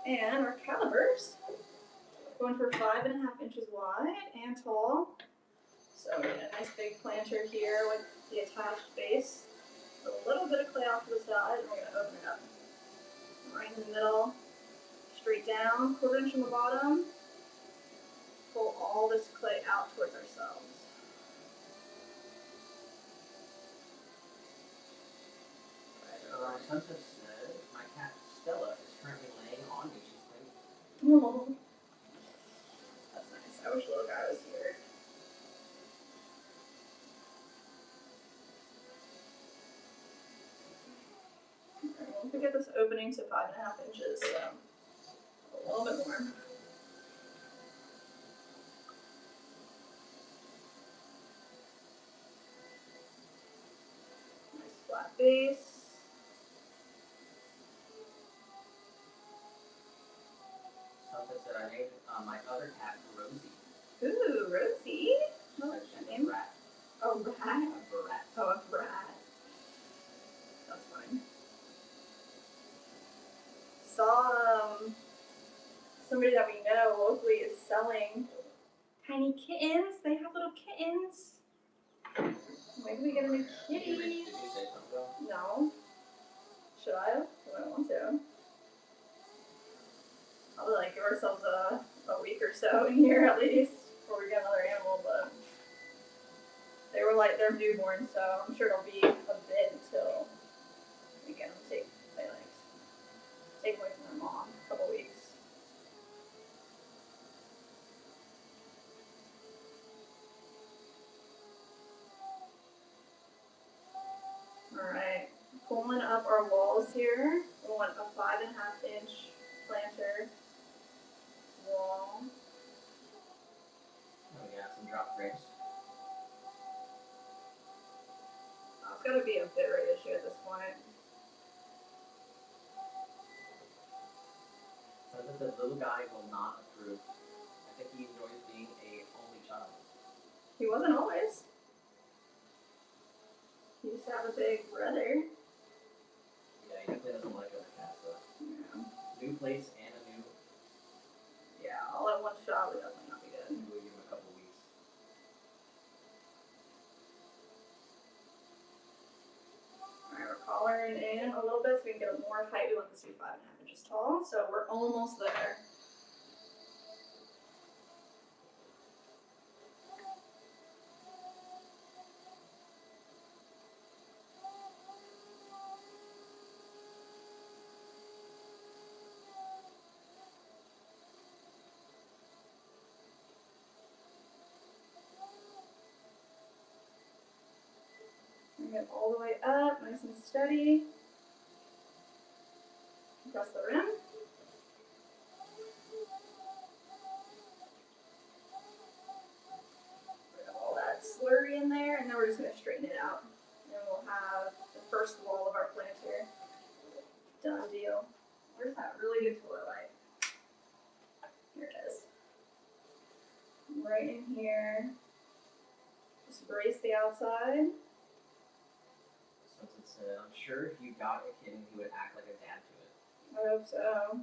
And our calibers, going for 5.5 inches wide and tall. So we're getting a nice big planter here with the attached base. A little bit of clay off to the side, and we're going to open it up. Right in the middle, straight down, 1/4 inch from the bottom. Pull all this clay out towards ourselves. Sunset said, my cat Stella is currently laying on me. She's playing. Oh, that's nice. I wish little guy was here. Alright, we'll have to get this opening to 5.5 inches, so a little bit more. Nice flat base. Sunset said, I named my other cat Rosie. Ooh, Rosie. What's that name? Brat. Oh, Brat. A brat. Oh, a Brat. That's fine. Saw somebody that we know locally is selling tiny kittens. They have little kittens. Maybe we get a new kitty. Did you say something? No. Should I? I don't want to. Probably like give ourselves a week or so in here at least before we get another animal, but they were like they're newborn, so I'm sure it'll be a bit until we get them take away from their mom, a couple weeks. Alright, pulling up our walls here. We want a 5.5 inch planter wall. Oh yeah, some drop frames. It's gotta be a bit rate issue at this point. Sunset said, little guy will not approve. I think he enjoys being a only child. He wasn't always. He used to have a big brother. Yeah, he definitely doesn't like other cats though. Yeah. New place and a new. Yeah, all at one shot would definitely not be good. We'll give him a couple weeks. Alright, we're collaring in a little bit so we can get more height. We want this to be 5.5 inches tall, so we're almost there. Bring it all the way up, nice and steady. Across the rim. Put all that slurry in there, and then we're just going to straighten it out. And we'll have the first wall of our planter. Done deal. Where's that really good toilet light? Here it is. Right in here. Just brace the outside. Sunset said, I'm sure if you got a kitten, he would act like a dad to it. I hope so.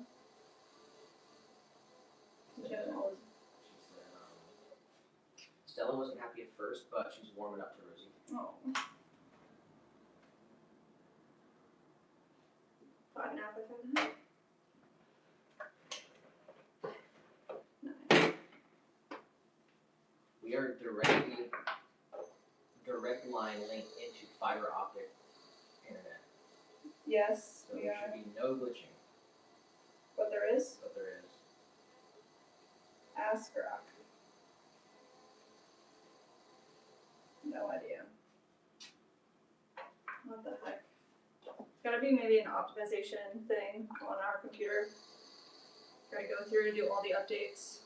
She said, Stella wasn't happy at first, but she's warming up to Rosie. Oh. 5.5 by 5.5. Nice. We are direct line linked into fiber optic internet. Yes, So we there are. should be no glitching. But there is. But there is. Ask Rock. No idea. What the heck? It's gotta be maybe an optimization thing on our computer. Gotta go through and do all the updates.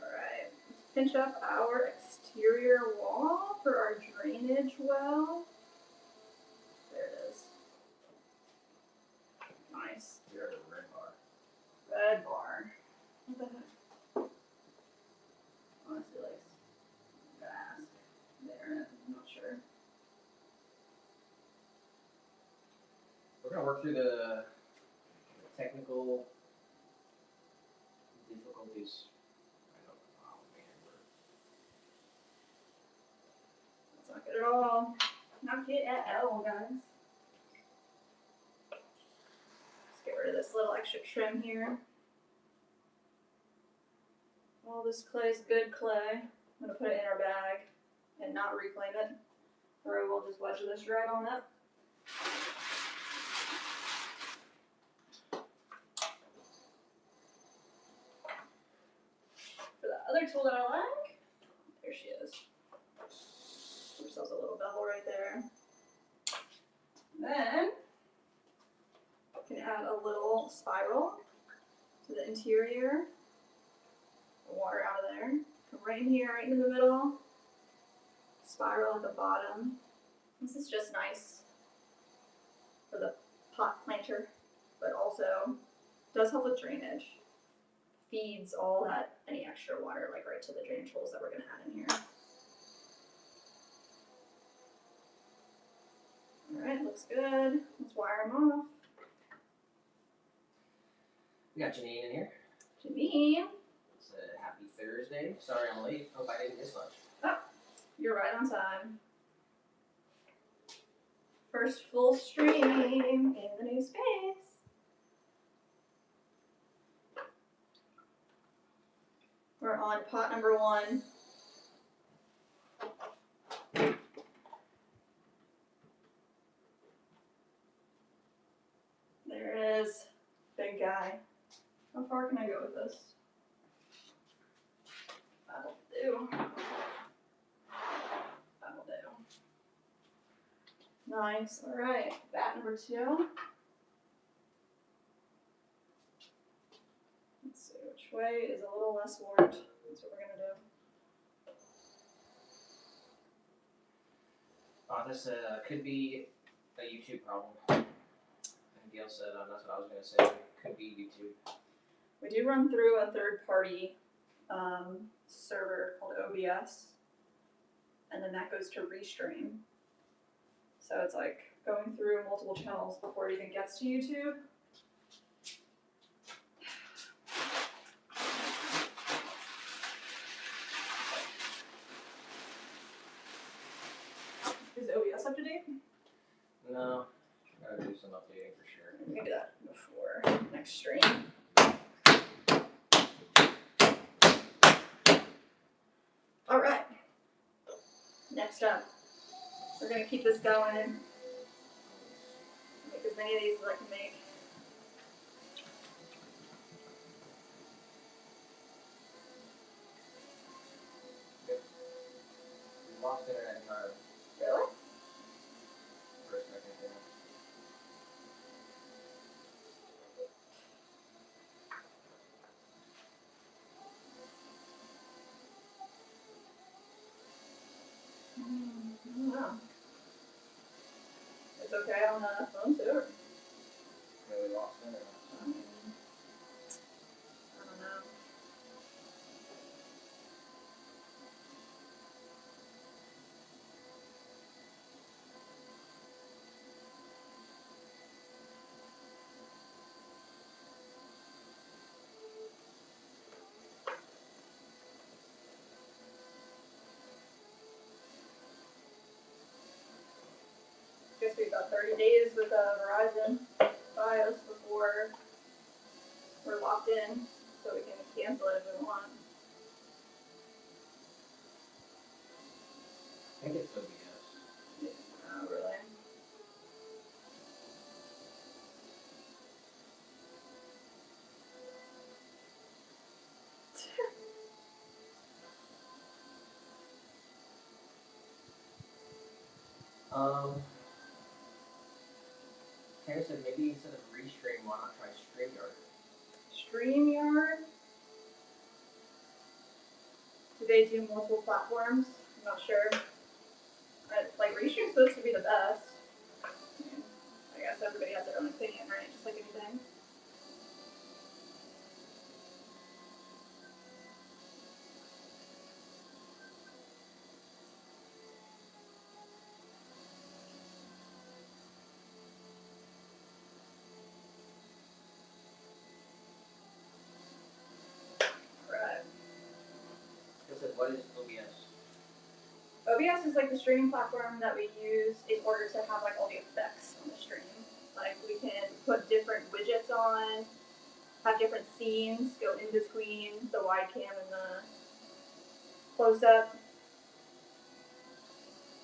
Alright, let's pinch up our exterior wall for our drainage well. There it is. Nice. You're at a red bar. Red bar. What the heck? Honestly, like, I'm gonna ask there. I'm not sure. through the technical difficulties. I don't know. Oh, man. That's not good at all. Not good at all, guys. Let's get rid of this little extra trim here. All this clay is good clay. I'm gonna put it in our bag and not reclaim it, or we'll just wedge this right on up. For the other tool that I like, there she is. Give ourselves a little bevel right there. Then we can add a little spiral to the interior. Water out of there. Come right in here, right into the middle. Spiral at the bottom. This is just nice for the pot planter, but also does help with drainage. Feeds all that, any extra water, like right to the drainage holes that we're gonna add in here. Alright, looks good. Let's wire them off. We got Janine in here. Janine. It's a happy Thursday. Sorry I'm late. Hope I didn't miss much. Oh, you're right on time. First full stream in the new space. We're on pot number 1. There it is. Big guy. How far can I go with this? That'll do. That'll do. Nice. Alright. Bat number 2. Let's see which way is a little less warped. That's what we're gonna do. This could be a YouTube problem. And Gail said that's what I was going to say. It could be YouTube. We do run through a third-party server called OBS, and then that goes to Restream. So it's like going through multiple channels before it even gets to YouTube. Is OBS up to date? No. Gotta do some updating for sure. We can do that before next stream. Alright. Next up, we're going to keep this going and make as many of these as I can make. We lost internet entirely Really? for a second. Yeah. I don't know. It's okay on the phone too? Or? Yeah, we lost internet. I don't know. Guess we've got 30 days with Verizon BIOS before we're locked in, so we can cancel it if we want. I think it's OBS. Yeah, really. Tanner said maybe instead of Restream, why not try StreamYard? StreamYard? Do they do multiple platforms? I'm not sure. Like, Restream's supposed to be the best. I guess everybody has their own opinion, right? Just like anything. What is OBS? OBS is like the streaming platform that we use in order to have like all the effects on the stream. Like we can put different widgets on, have different scenes go in between the wide cam and the close up.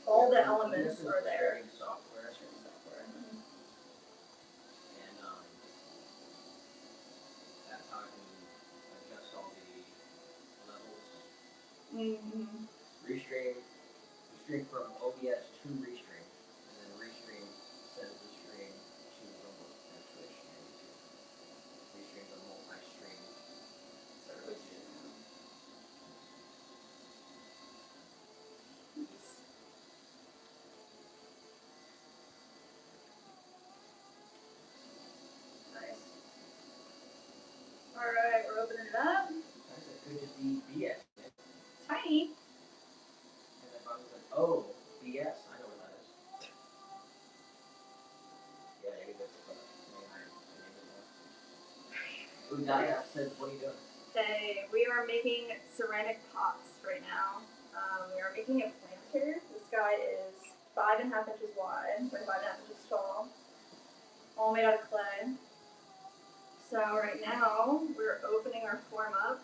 All the elements are there. Streaming software. Streaming software. And that's how I can adjust all the levels. Mm-hmm. Restream. We stream from OBS to Restream, and then Restream sends the stream to Rumble and Twitch and YouTube. Restream's a multi-stream service. Nice. Alright, we're opening it up. Nice, it could just be BS. Tiny. And if I was like, oh, BS, I know what that is. Yeah, maybe that's the Ooh, Daya says, what are you doing? Okay, we are making ceramic pots right now. We are making a planter. This guy is 5.5 inches wide, 5.5 inches tall, all made out of clay. So right now, we're opening our form up.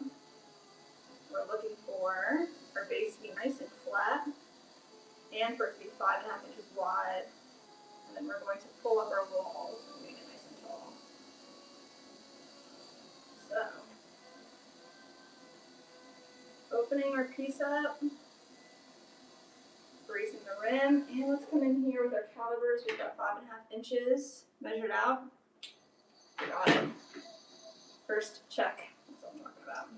We're looking for our base to be nice and flat, and for it to be 5.5 inches wide. And then we're going to pull up our walls and make it nice and tall. So, opening our piece up, bracing the rim, and let's come in here with our calipers. We've got 5.5 inches measured out. We got it. First check. That's what I'm talking about.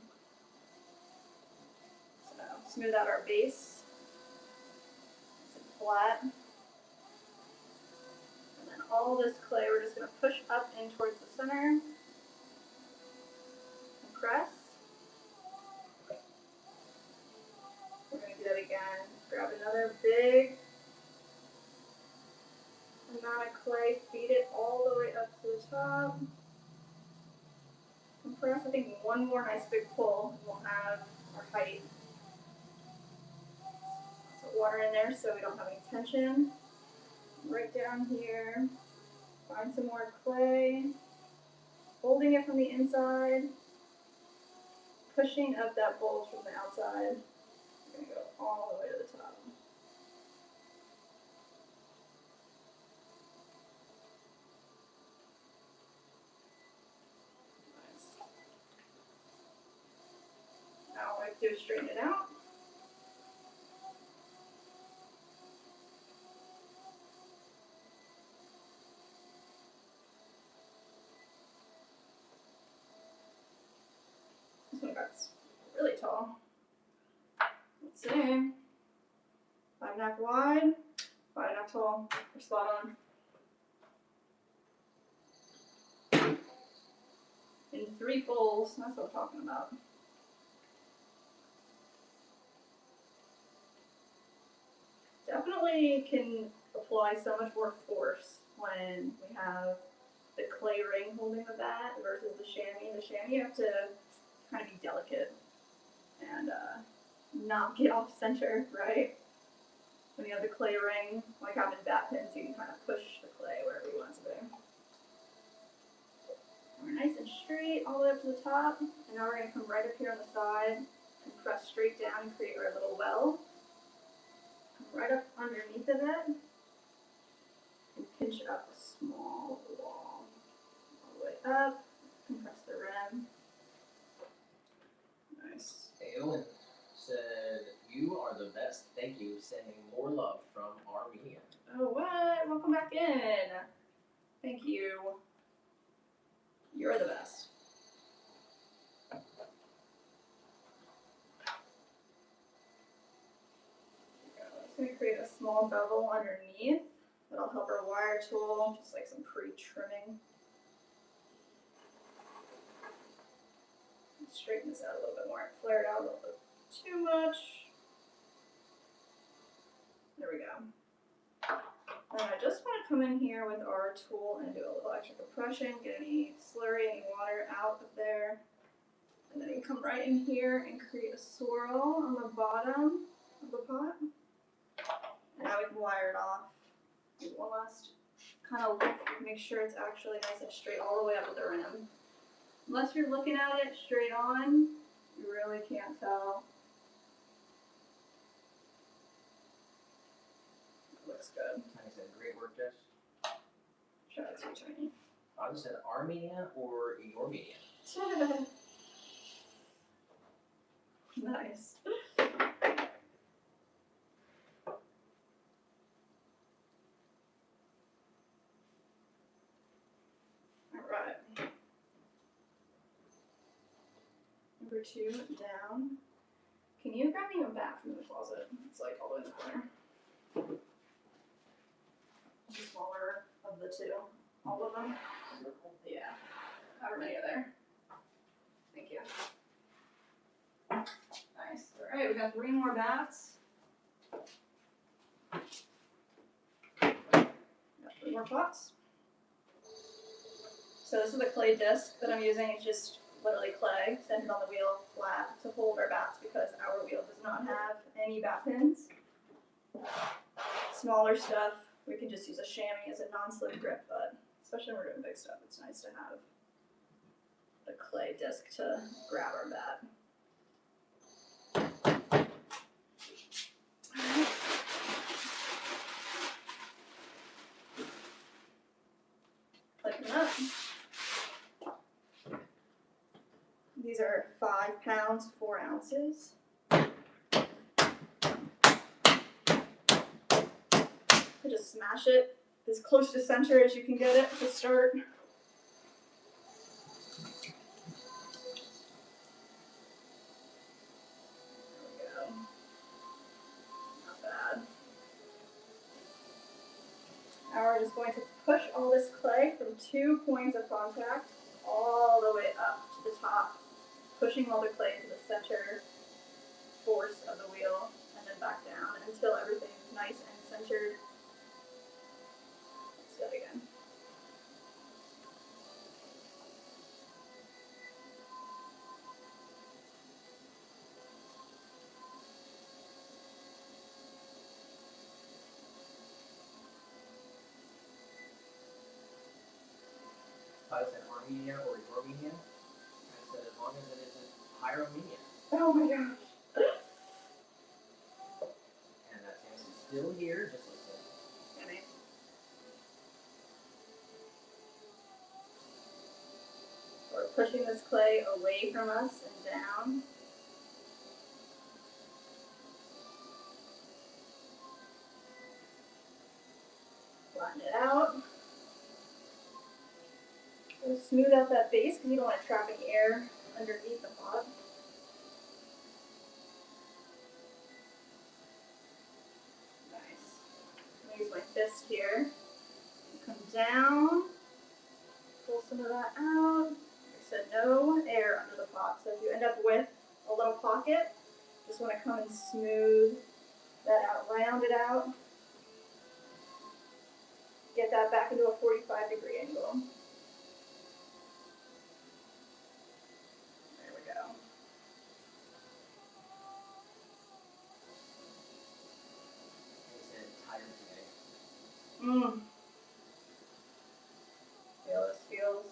So smooth out our base. Nice and flat. And then all this clay we're just going to push up in towards the center. And press. We're going to do that again. Grab another big amount of clay, feed it all the way up to the top. Compress, I think one more nice big pull, and we'll have our height. Lots of water in there so we don't have any tension. Right down here, find some more clay, holding it from the inside, pushing up that bulge from the outside. We're going to go all the way to the top. Now all I have to do is straighten it out. This one got really tall. Let's see. 5.5 wide, 5.5 tall. We're spot on. In 3 folds, that's what I'm talking about. Definitely can apply so much more force when we have the clay ring holding the bat versus the chamois. The chamois you have to kind of be delicate and not get off center, right? When you have the clay ring, like having bat pins, you can kind of push the clay wherever you want it to be. We're nice and straight all the way up to the top, and now we're going to come right up here on the side and press straight down and create our little well. Right up underneath of it, and pinch it up a small wall. All the way up, compress the rim. Nice. Hey, Owen said, you are the best. Thank you. Sending more love from Armenia. Oh, what? Welcome back in. Thank you. You're the best. I'm going to create a small bevel underneath. That'll help our wire tool, just like some pre-trimming. Straighten this out a little bit more. I flared out a little bit too much. There we go. And I just want to come in here with our tool and do a little extra compression, get any slurry, any water out of there. And then we come right in here and create a swirl on the bottom of the pot. Now we can wire it off. Do one last kind of look, make sure it's actually nice and straight all the way up to the rim. Unless you're looking at it straight on, you really can't tell. Looks good. Tiny said, great work, Jess. Shout out to you, Tiny. I just said our media or your media? Nice. Alright. Number 2 down. Can you grab me a bat from the closet? It's like all the way in the corner. The smaller of the two. All of them? Yeah. However many are there. Thank you. Nice. Alright, we got 3 more bats. Got 3 more pots. So this is the clay disc that I'm using. It's just literally clay centered on the wheel flat to hold our bats because our wheel does not have any bat pins. Smaller stuff, we can just use a chamois as a non-slip grip, but especially when we're doing big stuff, it's nice to have the clay disc to grab our bat. Click them up. These are 5 pounds, 4 ounces. I just smash it as close to center as you can get it to start. There we go. Not bad. Now we're just going to push all this clay from 2 points of contact all the way up to the top, pushing all the clay to the center force of the wheel and then back down until everything is nice and centered. Let's do it again. I said Armenia or your media. I said as long as it isn't Pyromania. Oh my gosh. And that chance is still here, just like that. Yummy. We're pushing this clay away from us and down. Flatten it out. We'll smooth out that base because you don't want to trap any air underneath the pot. Nice. I'm going to use my fist here. Come down. Pull some of that out. Like I said, no air under the pot. So if you end up with a little pocket, just want to come and smooth that out, round it out. Get that back into a 45-degree angle. There we go. He said tired today. Feel those feels.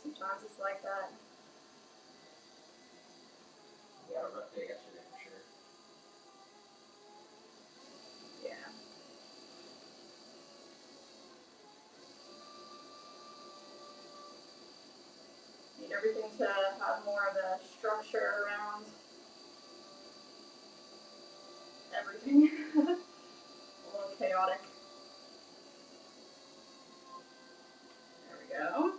Sometimes it's like that. We had a rough day yesterday for sure. Yeah. Need everything to have more of a structure around everything. A little chaotic. There we go. Alright,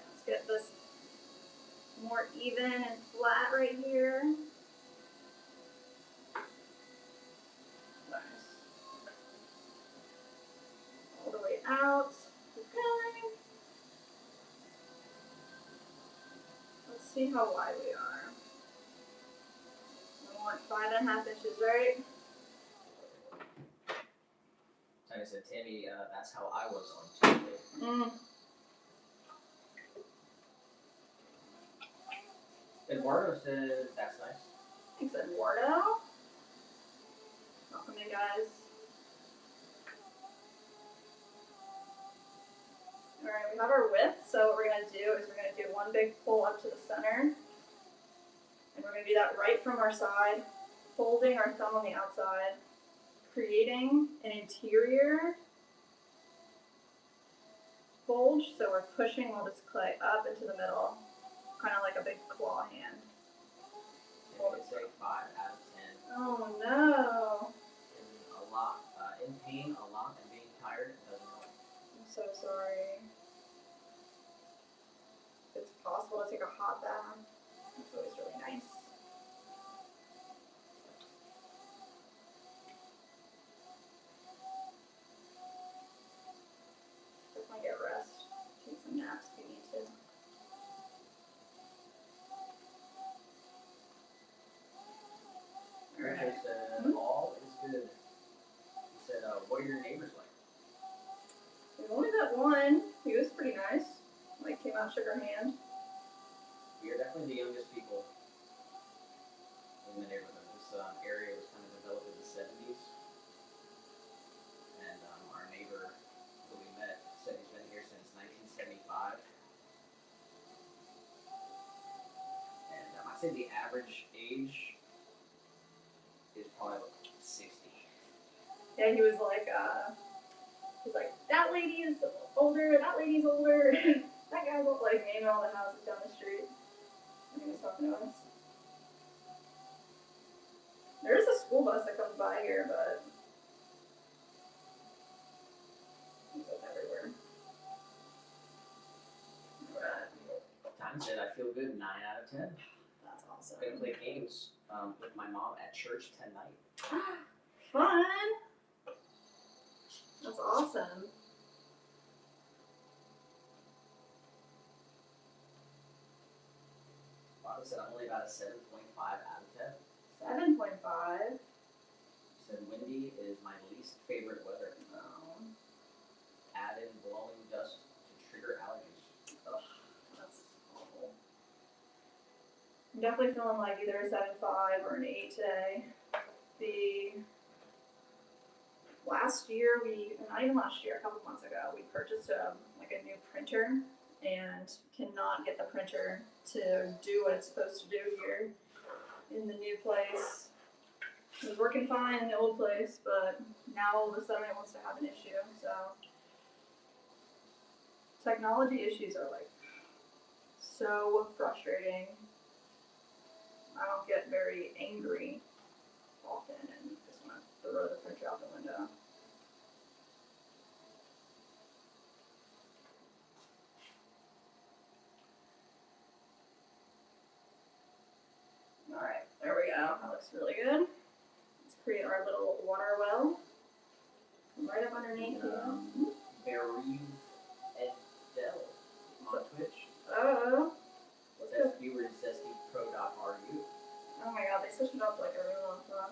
let's get this more even and flat right here. Nice. All the way out. Keep going. Let's see how wide we are. We want 5.5 inches, right? Tiny I said, Tammy, that's how I was on Tuesday. Mm. Eduardo said, that's nice. Thanks, Eduardo. Welcome in, guys. Alright, we have our width, so what we're going to do is we're going to do one big pull up to the center. And we're going to do that right from our side, folding our thumb on the outside, creating an interior bulge, so we're pushing all this clay up into the middle, kind of like a big claw hand. I would say 5 out of 10. Oh no! In pain a lot, and being tired doesn't help. I'm so sorry. If it's possible to take a hot bath, it's always really nice. Definitely get rest. Take some naps if you need to. Richard said, all is good. He said, what are your neighbors like? We've only got one. He was pretty nice. Like, came out, shook our hand. We are definitely the youngest people in the neighborhood. This area was kind of developed in the 70s. And our neighbor who we met said he's been here since 1975. And I'd say the average age is probably like 60. Yeah, he was like, that lady is older, that lady's older, that guy's old, like, naming all the houses down the street. And he was talking to us. There's a school bus that comes by here, but it's up everywhere. Alright. Time said, I feel good, 9 out of 10. That's awesome. I'm gonna play games with my mom at church tonight. Fun! That's awesome. Bob said I'm only about a 7.5 out of 7.5. 10. Said windy is my least favorite weather. Oh. Add in blowing dust to trigger allergies. Ugh, that's awful. I'm definitely feeling like either a 7.5 or an 8 today. Last year, not even last year, a couple months ago, we purchased a new printer and cannot get the printer to do what it's supposed to do here in the new place. It was working fine in the old place, but now all of a sudden it wants to have an issue, so technology issues are like so frustrating. I don't get very angry often and just want to throw the printer out the window. Alright, there we go. That looks really good. Let's create our little water well. Right up underneath here. Bereave Edel on Twitch. Oh. Says viewers zestypro.ru. Oh my god, they switched it up like every month, huh?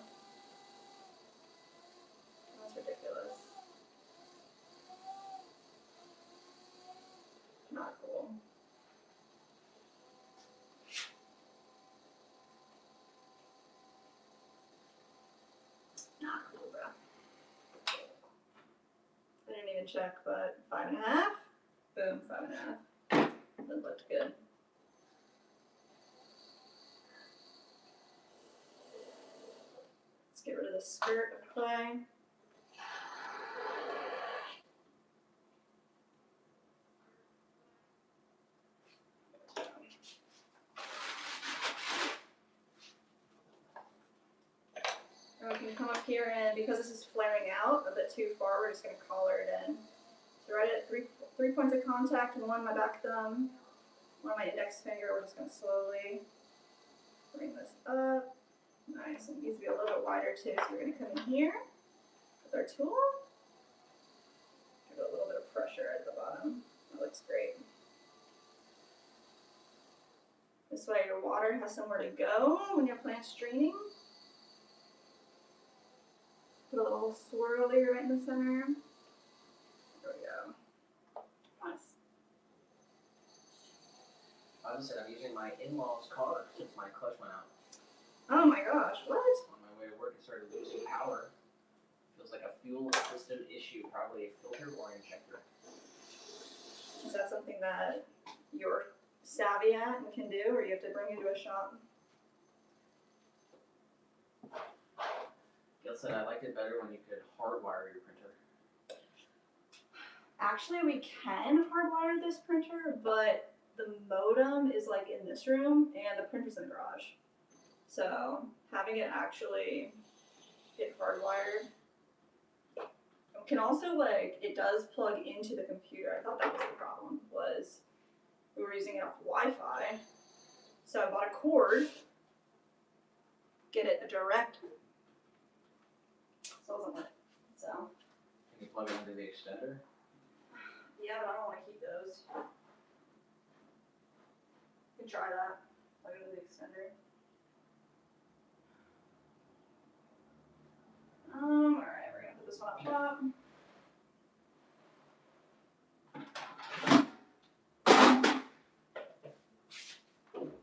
That's ridiculous. Not cool. Not cool, bro. I didn't even check, but 5.5. Boom, 5.5. That looked good. Let's get rid of the skirt of clay. And we can come up here and because this is flaring out a bit too far, we're just going to collar it in. So right at three points of contact and one my back thumb, one my index finger, we're just going to slowly bring this up. Nice, and it needs to be a little bit wider too, so we're going to come in here with our tool. Give it a little bit of pressure at the bottom. That looks great. This way your water has somewhere to go when your plant's draining. Put a little swirly right in the center. my in-laws' car since my clutch went out. Oh my gosh, what? On my way to work, it started losing power. Feels like a fuel system issue, probably a filter or injector. Is that something that you're savvy at and can do, or you have to bring it to a shop? Gil said I liked it better when you could hardwire your printer. Actually, we can hardwire this printer, but the modem is like in this room and the printer's in the garage. So having it actually get hardwired can also, like, it does plug into the computer. I thought that was the problem, was we were using it off Wi-Fi. So I bought a cord, get it a direct, so it wasn't lit. So Can you plug it into the extender? yeah, but I don't want to keep those. You can try that. Plug it into the extender. Alright, we're gonna put this one up top.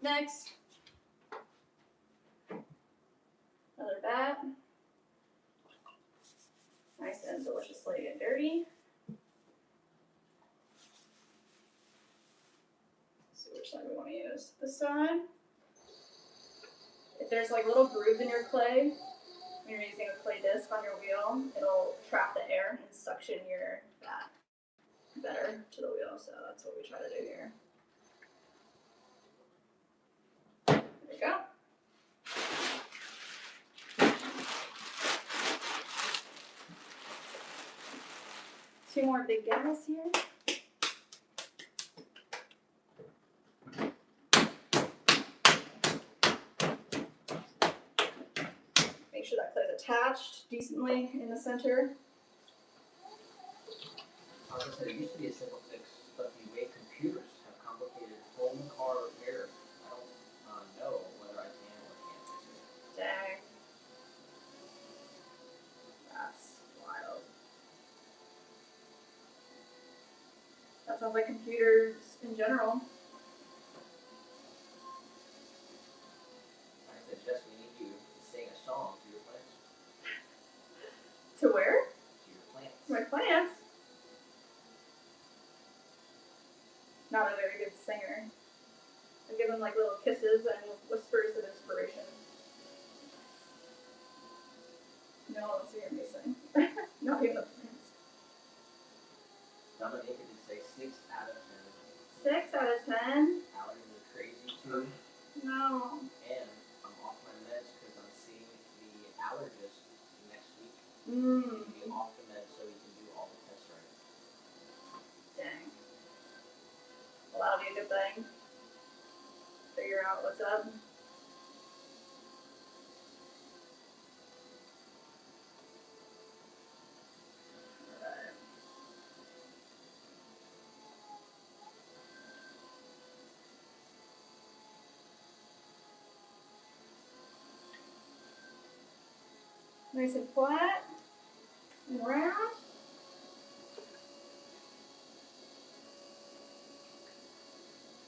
Next. Another bat. Nice and deliciously and dirty. Let's see which side we want to use. This side. If there's like little grooves in your clay, when you're using a clay disc on your wheel, it'll trap the air and suction your bat better to the wheel. So that's what we try to do here. There you go. Two more big guys here. Make sure that clay's attached decently in the center. I was gonna say, it used to be a simple fix, but the way computers have complicated home car repair, I don't know whether I can or can't fix it. Dang. That's wild. That sounds like computers in general. I said, Jess, we need you to sing a song to your plants. To where? To your plants. My plants. Not a very good singer. I give them like little kisses and whispers of inspiration. No one wants to hear me sing. Not even the plants. Dominique did say 6 out of 10. 6 out of 10? Allergies are crazy too. No. And I'm off my meds because I'm seeing the allergist next week. Mmm. Be off the meds so he can do all the tests right. Dang. Well, that'll be a good thing. Figure out what's up. Alright. Nice and flat and round.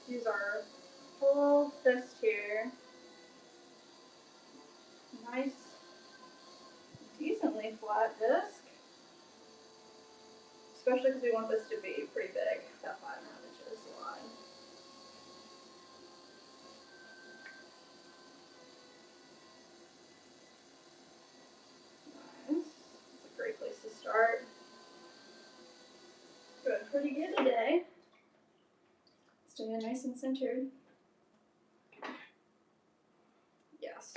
Use our full fist here. Nice, decently flat disc. Especially because we want this to be pretty big, about 5.5 inches wide. Nice. That's a great place to start. Doing pretty good today. Staying nice and centered. Yes.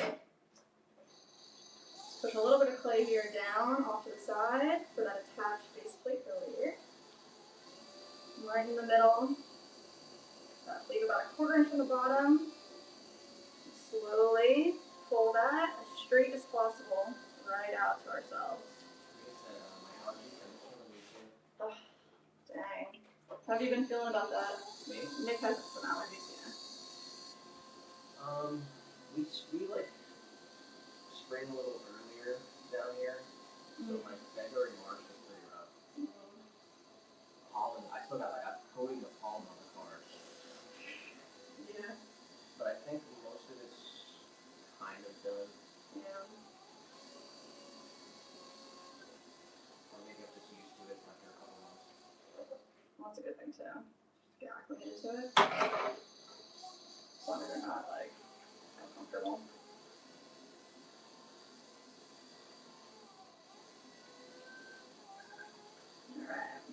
Push a little bit of clay here down off to the side for that attached base plate earlier. Right in the middle. Leave about a 1/4 inch on the bottom. Slowly pull that as straight as possible right out to ourselves. Like I said, my allergies have been killing me too. Oh, dang. How have you been feeling about that? Me? Nick has some allergies, yeah. We like spring a little earlier down here, so like February, March was pretty rough. Pollen, I still got like a coating of pollen on the car. Yeah. a good thing too. Just get acclimated to it. As long as they're not like uncomfortable. Alright.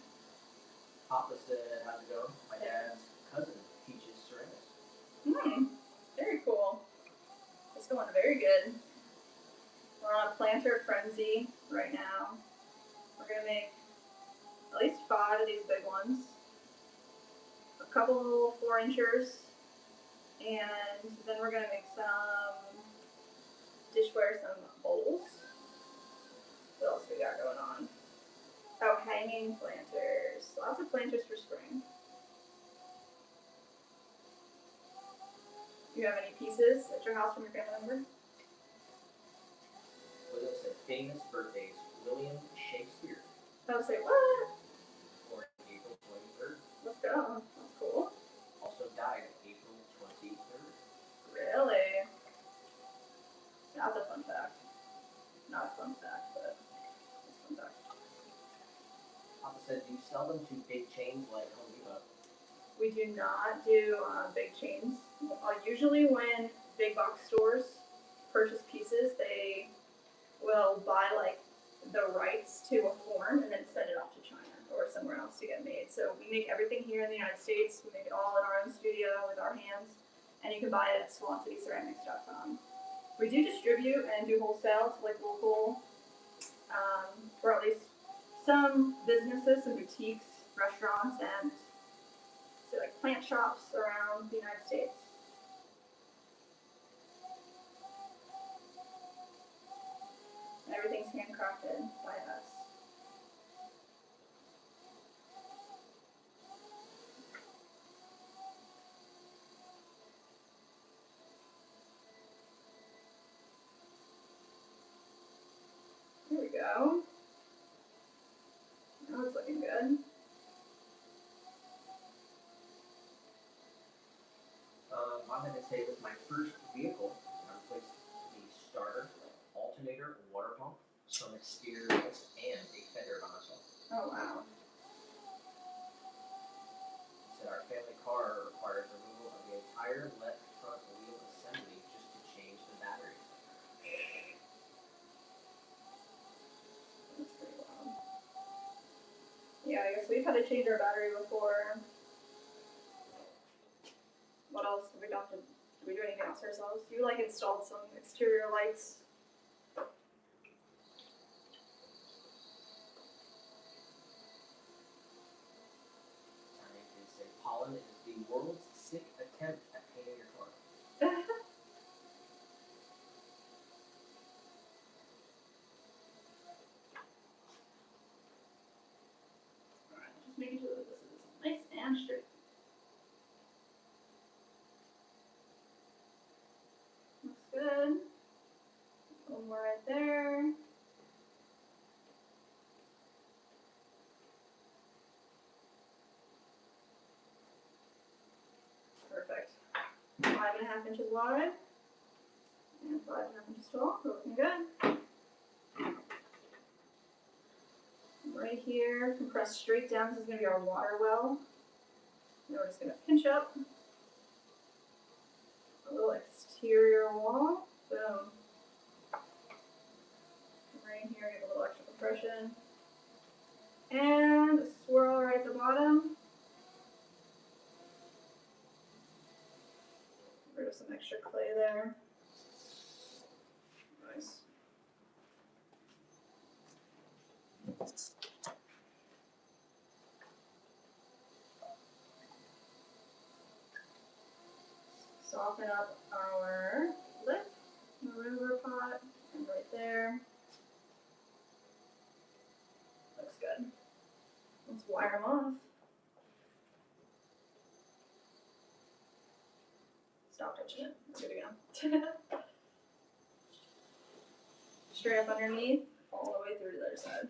Papa said, how's it going? My dad's cousin teaches ceramics. Very cool. It's going very good. We're on a planter frenzy right now. We're gonna make at least 5 of these big ones. A couple little 4-inchers. And then we're gonna make some dishware, some bowls. What else we got going on? Oh, hanging planters. Lots of planters for spring. Do you have any pieces at your house from your family member? William said, famous birthdays, William Shakespeare, I would say, what? born April 23rd. Let's go. That's cool. Also died April 23rd. Really? That's a fun fact. Not a fun fact, but it's a fun fact. Papa said, do you sell them to big chains like Home Depot? We do not do big chains. Usually when big box stores purchase pieces, they will buy like the rights to a form and then send it off to China or somewhere else to get made. So we make everything here in the United States. We make it all in our own studio with our hands, and you can buy it at SwanCityCeramics.com. We do distribute and do wholesale to like local, or at least some businesses, some boutiques, restaurants, and so like plant shops around the United States. And everything's handcrafted by us. There we go. Now it's looking good. I'm going to say with my first vehicle, I replaced the starter, alternator, water pump, some exterior lights, and a fender by myself. Oh wow. He said our family car requires removal of the entire left front wheel assembly just to change the battery. That's pretty wild. Yeah, I guess we've had to change our battery before. What else did we have to? Did we do anything else ourselves? You like installed some exterior lights. Tiny kids say pollen is the world's sick attempt at painting your car. Alright, just making sure that this is nice and straight. Looks good. One more right there. Perfect. 5.5 inches wide and 5.5 inches tall. Looking good. Right here, compress straight down. This is going to be our water well. Now we're just going to pinch up a little exterior wall. Boom. Right here, get a little extra compression. And a swirl right at the bottom. Get rid of some extra clay there. Nice. Soften up our lip, the remover pot, and right there. Looks good. Let's wire them off. Stop touching it. Let's do it again. Straight up underneath, all the way through to the other side.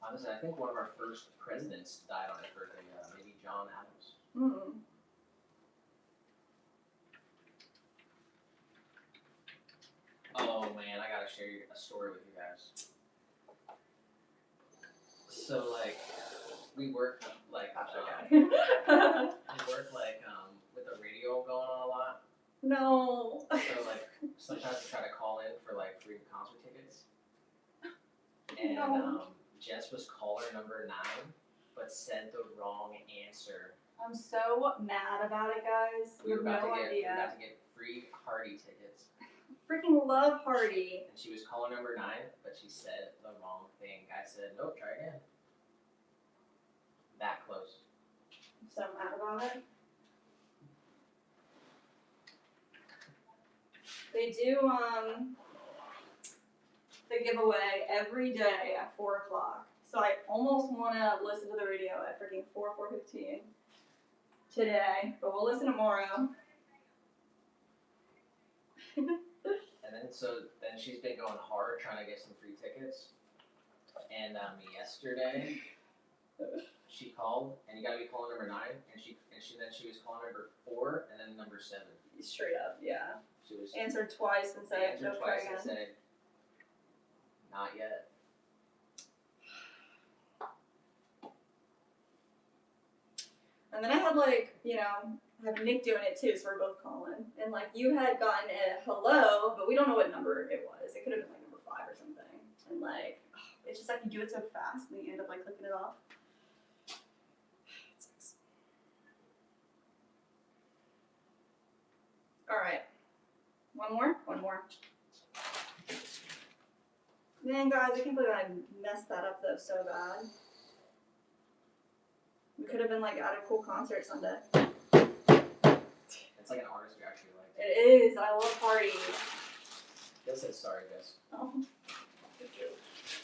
Honestly, I think one of our first presidents died on his birthday, maybe John Adams. Mm. Oh man, I gotta share a story with you guys. So like, we work like Okay. we work like with the radio going on a lot. No. So like sometimes we try to call in for like free concert tickets. And No. Jess was caller number 9, but said the wrong answer. I'm so mad about it, guys. We were have about no to get idea. we were about to get free Hardy tickets. Freaking love Hardy. And she was caller number 9, but she said the wrong thing. I said, nope, try again. That close. I'm so mad about it. They do the giveaway every day at 4 o'clock. So I almost want to listen to the radio at freaking 4:15 today, but we'll listen tomorrow. And then she's been going hard trying to get some free tickets. And yesterday she called, and you gotta be caller number 9, and she was caller number 4 and then number 7. Straight up, yeah. She was Answered twice and said, answered "Go twice try and again." said, not yet. And then I had have Nick doing it too, so we're both calling. And you had gotten a hello, but we don't know what number it was. It could have been number 5 or something. And it's just you do it so fast and you end up clicking it off. It sucks. Alright. One more. Man, guys, I can't believe I messed that up though so bad. We could have been at a cool concert Sunday. It's like an artist we actually like. It is. I love Hardy. Jill said sorry, Jess. Oh. Good joke.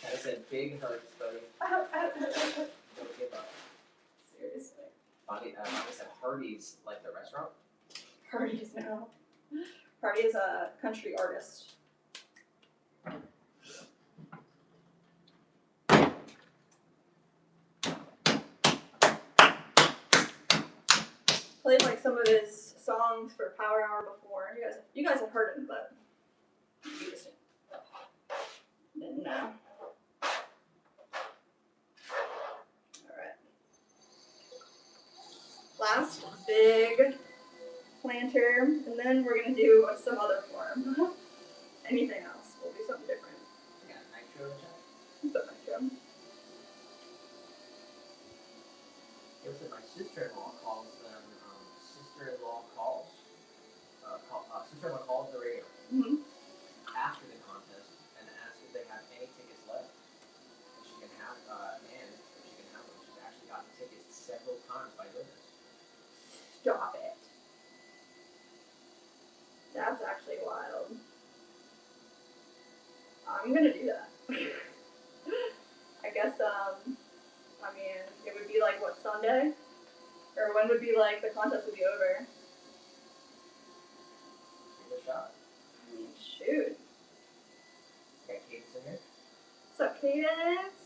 I said big hearts, buddy. Don't give up. Seriously. Bonnie said Hardy's like the restaurant. Hardy's now. Hardy is a country artist. Played some of his songs for Power Hour before. You guys have heard him, but you just didn't know. Alright. Last big planter, and then we're gonna do some other form. Anything else. We'll do something different. Yeah, nitro check. Some nitro. Listen, my sister-in-law calls them sister-in-law calls. Sister-in-law calls the radio after the contest and asks if they have any tickets left. And she can have them. She's actually gotten tickets several times by doing this. Stop it. That's actually wild. I'm gonna do that. I guess, it would be what, Sunday? Or when would be the contest would be over? Give it a shot. I mean, shoot. Got Cadence in here? What's up, Cadence?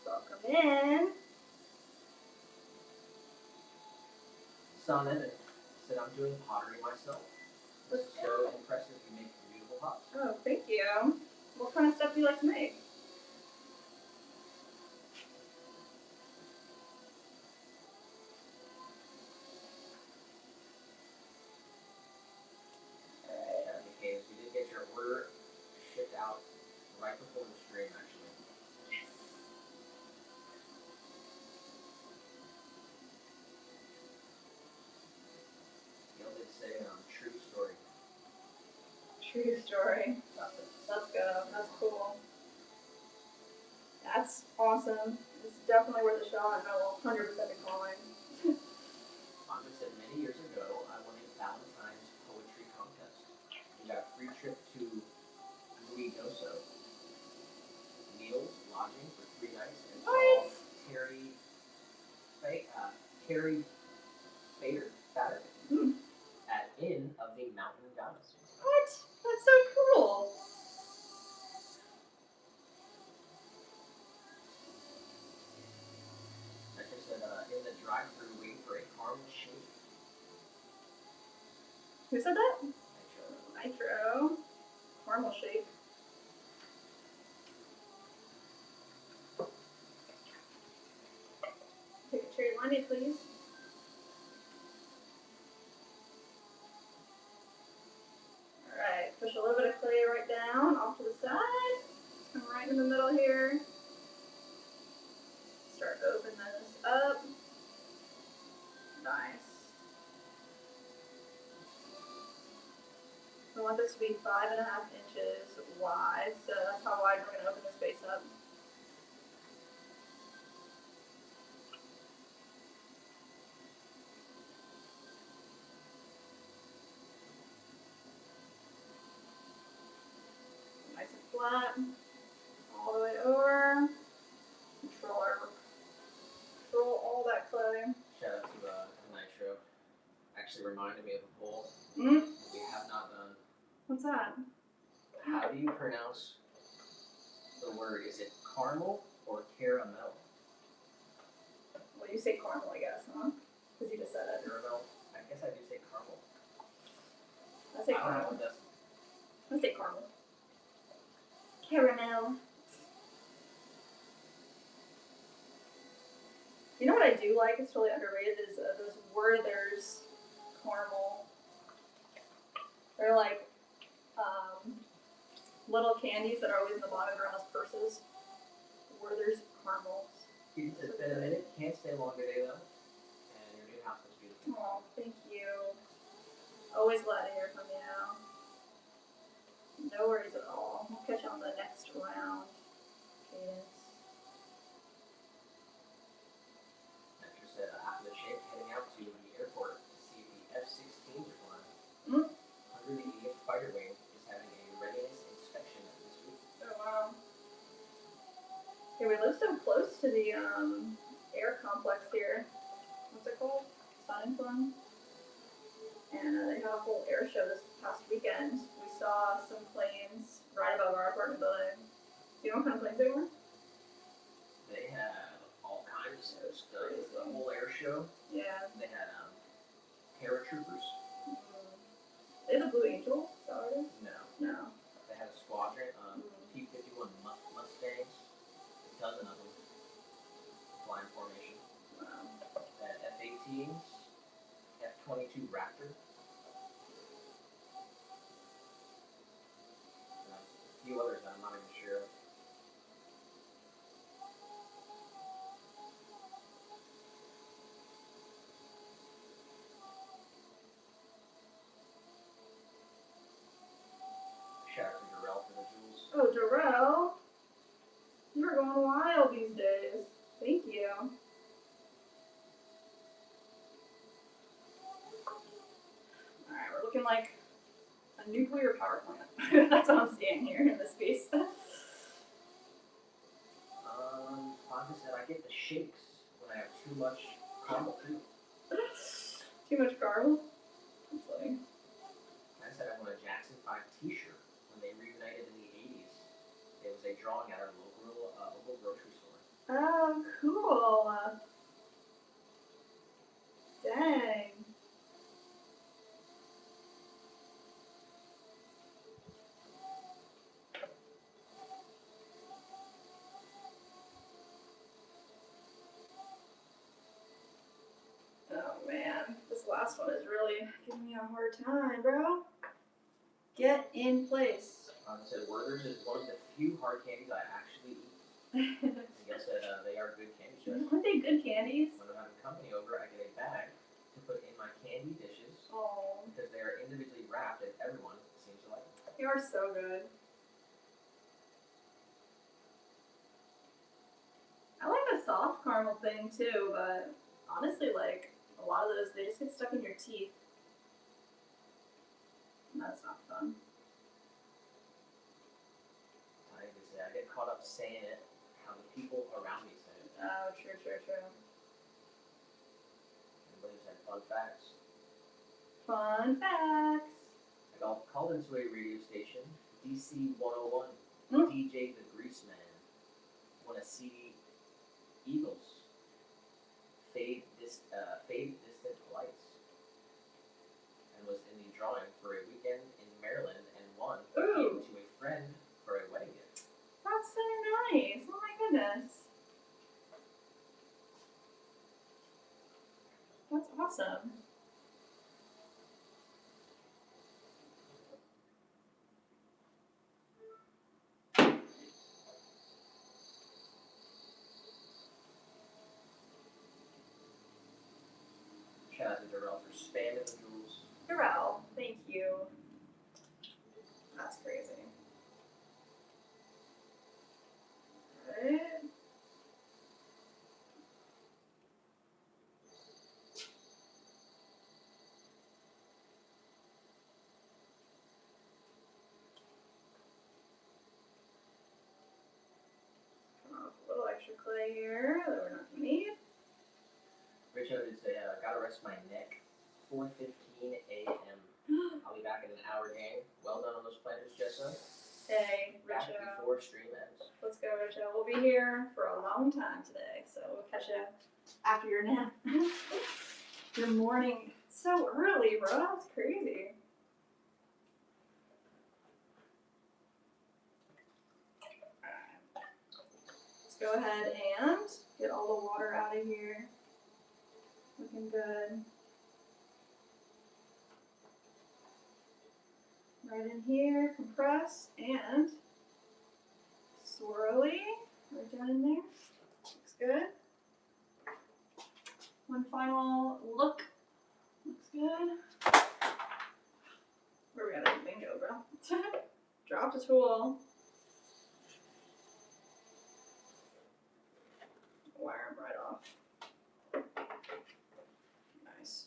Welcome in. Son Evan said, I'm doing pottery myself. This is so impressive. You make beautiful pots. Oh, thank you. What kind of stuff do you like to make? Okay, so you did get your order shipped out right before the stream, actually. Yes. Gail did say, true story. True story. Let's go. That's cool. That's awesome. It's definitely worth a shot, and I will 100% be calling. Manga said, many years ago, I won a Valentine's poetry contest. We got a free trip to Ruidoso. Meals, lodging for 3 nights, and What? saw Terry Bader at Inn of the Mountain Goddess. What? That's so cool. Hector said, in the drive-thru waiting for a caramel shake. Who said that? Nitro. Nitro. Caramel shake. behind me, please. Alright, push a little bit of clay right down off to the side. Come right in the middle here. Start opening this up. Nice. We want this to be 5.5 inches wide, so that's how wide we're going to open this base up. Nice and flat, all the way over. Control all that clay. Shout out to Nitro. Actually reminded me of a poll Mm. we have not done. What's that? How do you pronounce the word? Is it caramel or caramel? Well, you say caramel, I guess, huh? Because you just said it. Caramel? I guess I do say caramel. I say I don't know caramel. what that's. I say caramel. Caramel. You know what I do like? It's totally underrated. Is those Werther's caramel. They're like little candies that are always in the bottom of grandma's purses. Werther's caramels. It's been a minute. Can't stay long today though. And your new house looks beautiful. Oh, thank you. Always glad to hear from you. No worries at all. We'll catch you on the next round. Cadence. After said after the shape, heading out to the airport to see if the F-16s are flying. Mm. 180th Fighter Wing is having a readiness inspection this week. Oh wow. Yeah, we live so close to the air complex here. What's it called? Sun and Fun. And they had a whole air show this past weekend. We saw some planes right above our apartment building. Do you know what kind of planes they were? They had all kinds of stuff. Crazy. The whole air show. Yeah. They had paratroopers. They have the Blue Angel? Is that what it is? No. No. They had a squadron of T-51 Mustangs. A dozen of them. Flying formation. Wow. They had F-18s. F-22 Raptor. A few others that I'm not even sure of. Shout out to Darrell for the jewels. Oh, Darrell. You're going wild these days. Thank you. Alright, we're looking like a nuclear power plant. That's what I'm seeing here in this piece. Fonda said I get the shakes when I have too much caramel too. Too much caramel? That's funny. I said I want a Jackson 5 t-shirt when they reunited in the 80s. It was a drawing at our local grocery store. Oh, cool. Dang. Oh man, this last one is really giving me a hard time, bro. Get in place. Fonda said Werther's is one of the few hard candies I actually eat. I guess that they are good candies. Aren't they good candies? When I'm having company over, I get a bag to put in my candy dishes Oh, because they are individually wrapped and everyone seems to like them. they are so good. I like the soft caramel thing too, but honestly, like a lot of those, they just get stuck in your teeth. And that's not fun. I get caught up saying it how the people around me say it. Oh, true. Everybody's had fun facts. Fun facts. I called into a radio station, DC 101, Mm. DJ the Grease Man, won a CD, Eagles, Fade Distant Lights, and was in the drawing for a weekend in Maryland and won a Ooh. gift to a friend for a wedding gift. That's so nice. Oh my goodness. Spamming the jewels. Corral. Thank you. That's crazy. Right. Come off a little extra clay here that we're not gonna need. Rich did say, gotta rest my neck. 4:15 a.m. I'll be back in an hour, gang. Well done on those planters, Jessa. Hey, Back Richo. before stream ends. Let's go, Richo. We'll be here for a long time today, so we'll catch you after your nap. Your morning. It's so early, bro. That's crazy. Alright. Let's go ahead and get all the water out of here. Looking good. Right in here, compress, and swirly. Right down in there. Looks good. One final look. Looks good. Where we at? Bingo, bro. Dropped a tool. Wire them right off. Nice.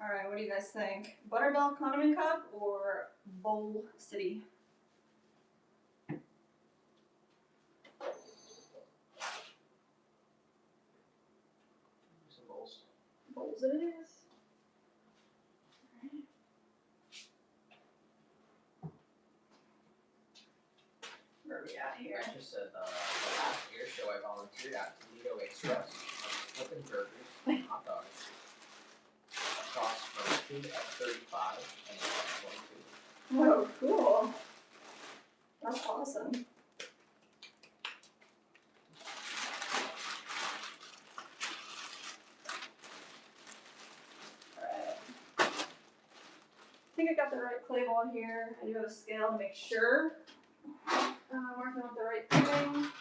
Alright, what do you guys think? Butterbell Condiment Cup or Bowl City? Some bowls. Bowls it is. Alright. Where are we at here? I just said the last air show I volunteered at, Toledo Express, flipping burgers, hot dogs. Cost from 2 at 35 and it's at 22. Oh, cool. That's awesome. Alright. I think I got the right clay ball here. I do have a scale to make sure. I'm working with the right thing.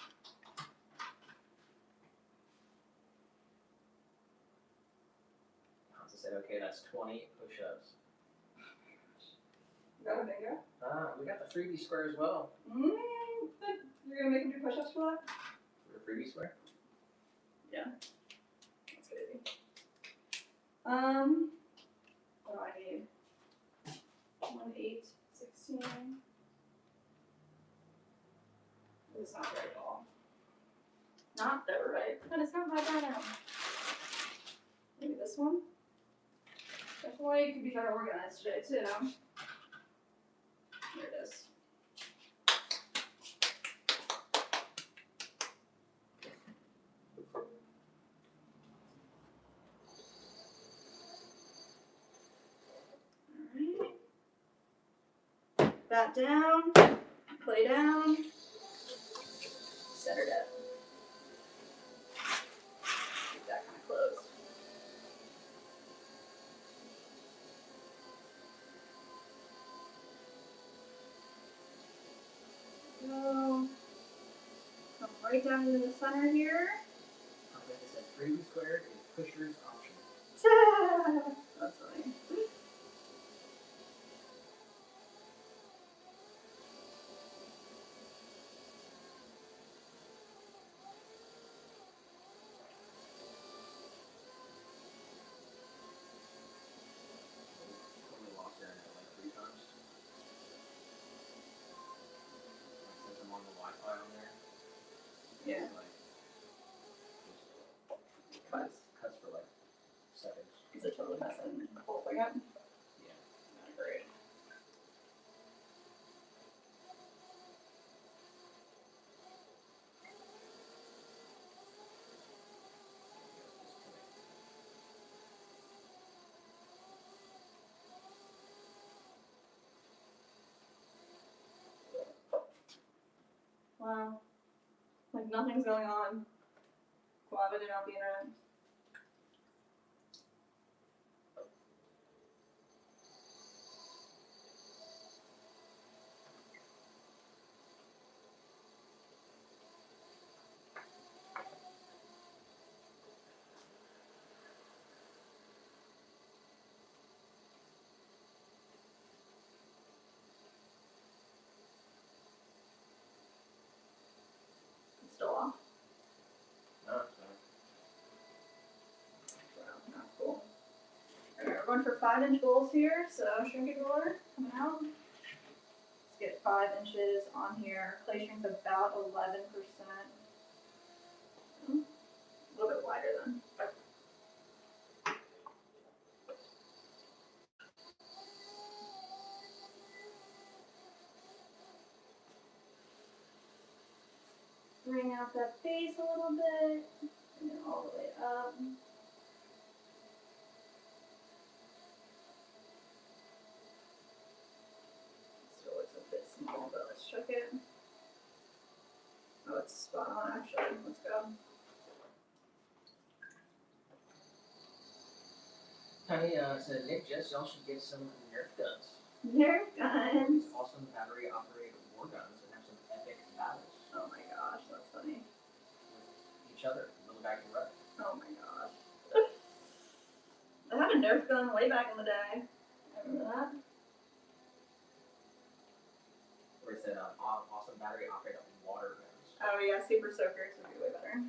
Hansa said, okay, that's 20 push-ups. Got a finger? We got the freebie square as well. You're gonna make him do push-ups for that? For the freebie square? Yeah. That's crazy. What do I need? 1, 8, 16. This is not right at all. Not the right, but it's not that bad out. Maybe this one? I feel like you could be better organized today too. Here it is. Alright. Bat down, play down, center it. Keep that kind of closed. Go. Come right down into the center here. Like I said, freebie square is pusher's option. That's funny. Totally lost there like 3 times. Since I'm on the Wi-Fi on there. Yeah. Like, Cuts. cuts for like seconds. Is it totally messing the whole thing up? Yeah. Not great. Wow. Like nothing's going on. Cohabited on the internet. we're going for 5-inch bowls here, so shrinkage roller coming out. Let's get 5 inches on here. Clay shrink's about 11%. A little bit wider then. Bring out that base a little bit, and then all the way up. Still looks a bit small, but let's check it. Oh, it's spot on actually. Let's go. Tiny said, Nick, Jess, y'all should get some Nerf guns. Nerf guns. Awesome battery operated war guns and have some epic battles. Oh my gosh, that's funny. With each other. Little guy can run. Oh my gosh. I had a Nerf gun way back in the day. I remember that. Where it said awesome battery operated water guns. Oh yeah, super soakers would be way better.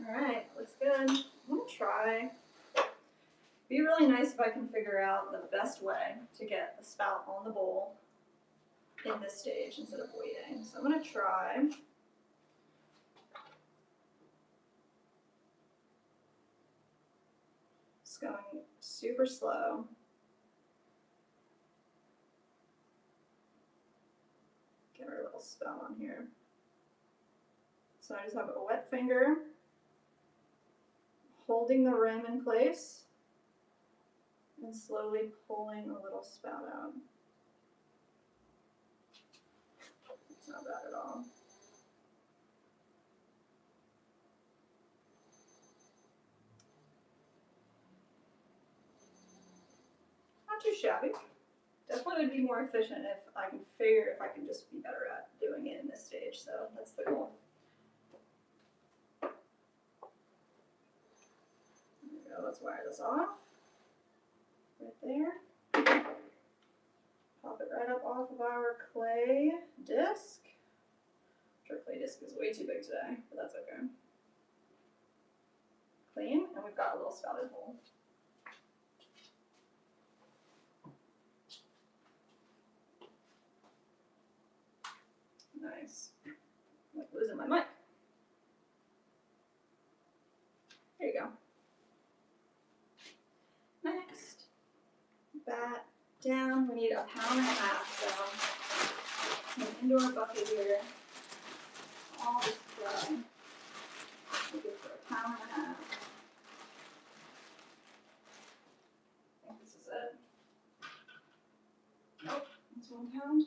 Alright, looks good. I'm gonna try. Be really nice if I can figure out the best way to get the spout on the bowl in this stage instead of waiting. So I'm gonna try. Just going super slow. Get our little spout on here. So I just have a wet finger holding the rim in place and slowly pulling a little spout out. It's not bad at all. Not too shabby. Definitely would be more efficient if I can figure if I can just be better at doing it in this stage, so that's the goal. There we go, let's wire this off. Right there. Pop it right up off of our clay disc. Our clay disc is way too big today, but that's okay. Clean, and we've got a little spouted bowl. Nice. I'm like losing my mic. There you go. Next, bat down. We need 1.5 pounds, so an indoor bucket here. All this clay. We'll go for 1.5 pounds. I think this is it. Nope, it's 1 pound.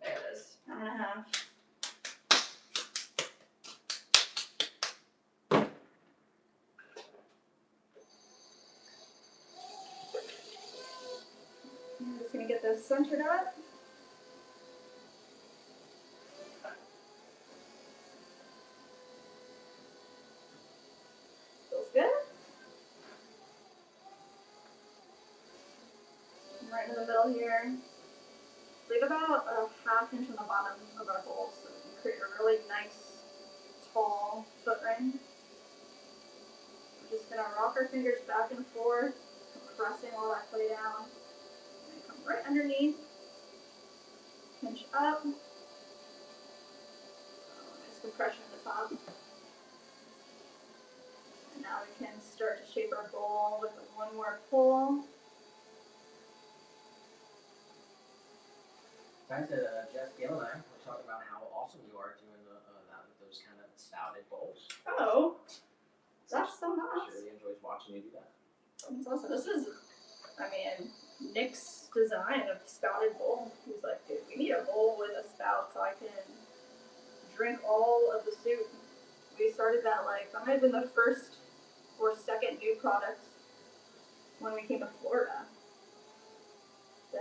There it is, 1.5 pounds. I'm just going to get this centered up. Feels good. And right in the middle here. Leave about a 1/2 inch on the bottom of our bowl so we can create a really nice, tall foot ring. We're just going to rock our fingers back and forth, compressing all that clay down. And come right underneath, pinch up. Oh, nice compression at the top. And now we can start to shape our bowl with one more pull. Guys, Jess, Gail, and I were talking about how awesome you are doing that with those kind of spouted bowls. Oh, that's so She nice. really enjoys watching you do that. That's awesome. This is, I mean, Nick's design of the spouted bowl. He's like, dude, we need a bowl with a spout so I can drink all of the soup. We started that like, that might have been the first or second new product when we came to Florida.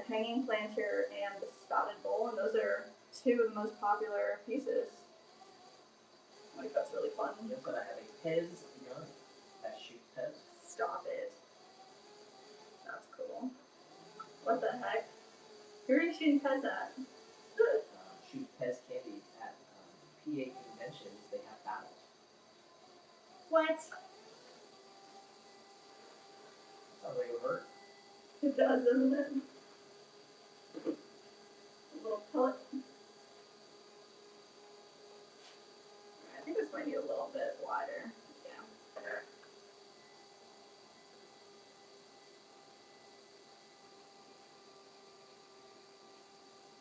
hanging planter and the spouted bowl, and those are two of the most popular pieces. I think that's really fun. Guess what? I have a Pez gun that shoots Pez. Stop it. That's cool. What the heck? Who are you shooting Pez at? Shoot Pez candy at PA conventions. They have battles. What? Sounds like it would hurt. It does, doesn't it? A little pellet. I think this might need a little bit wider. Yeah.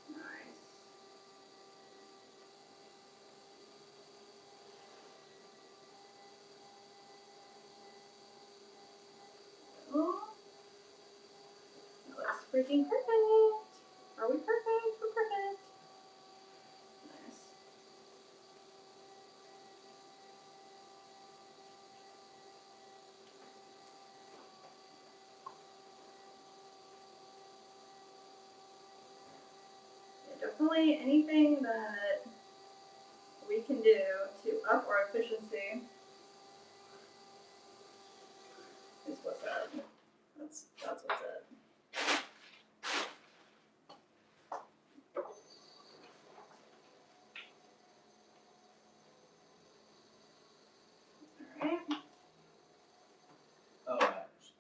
Nice. Oh. That looks freaking perfect. Are we perfect? We're perfect. Nice. Yeah, definitely anything that we can do to up our efficiency is what's up. That's what's up. Alright. Oh, I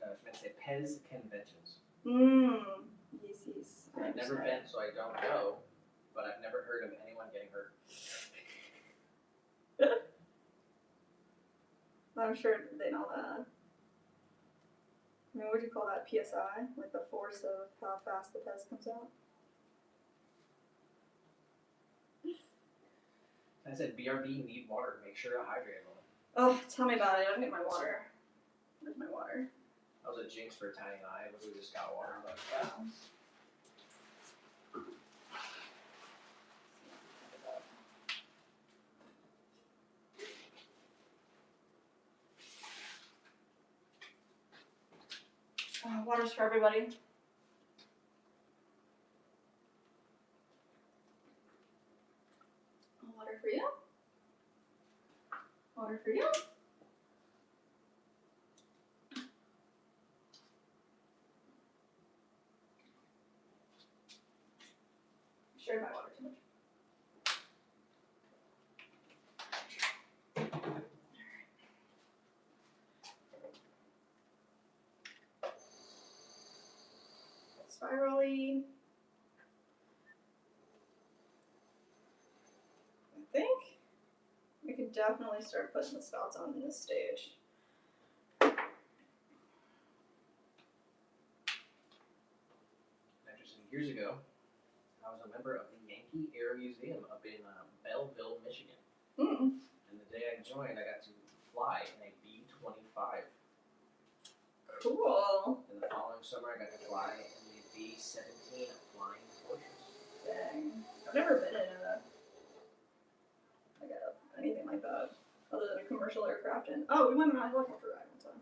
was meant to say Pez conventions. Yes. I've never been, so I don't know, but I've never heard of anyone getting hurt. I'm sure they know that. I mean, what would you call that? PSI? Like the force of how fast the Pez comes out? I said, BRB, need water. Make sure to hydrate everyone. Oh, tell me about it. I don't get my water. Where's my water? That was a jinx for Tiny and I. We just got water. But Water's for everybody. Water for you. Water for you. Shared my water too much. Spirally. I think we could definitely start putting the spouts on in this stage. interesting. Years ago, I was a member of the Yankee Air Museum up in Belleville, Michigan. And the day I joined, I got to fly in a B-25. Cool. And the following summer, I got to fly in the B-17 Flying Fortress. Dang. I've never been in anything like that, other than a commercial aircraft. And oh, we went on a helicopter ride one time.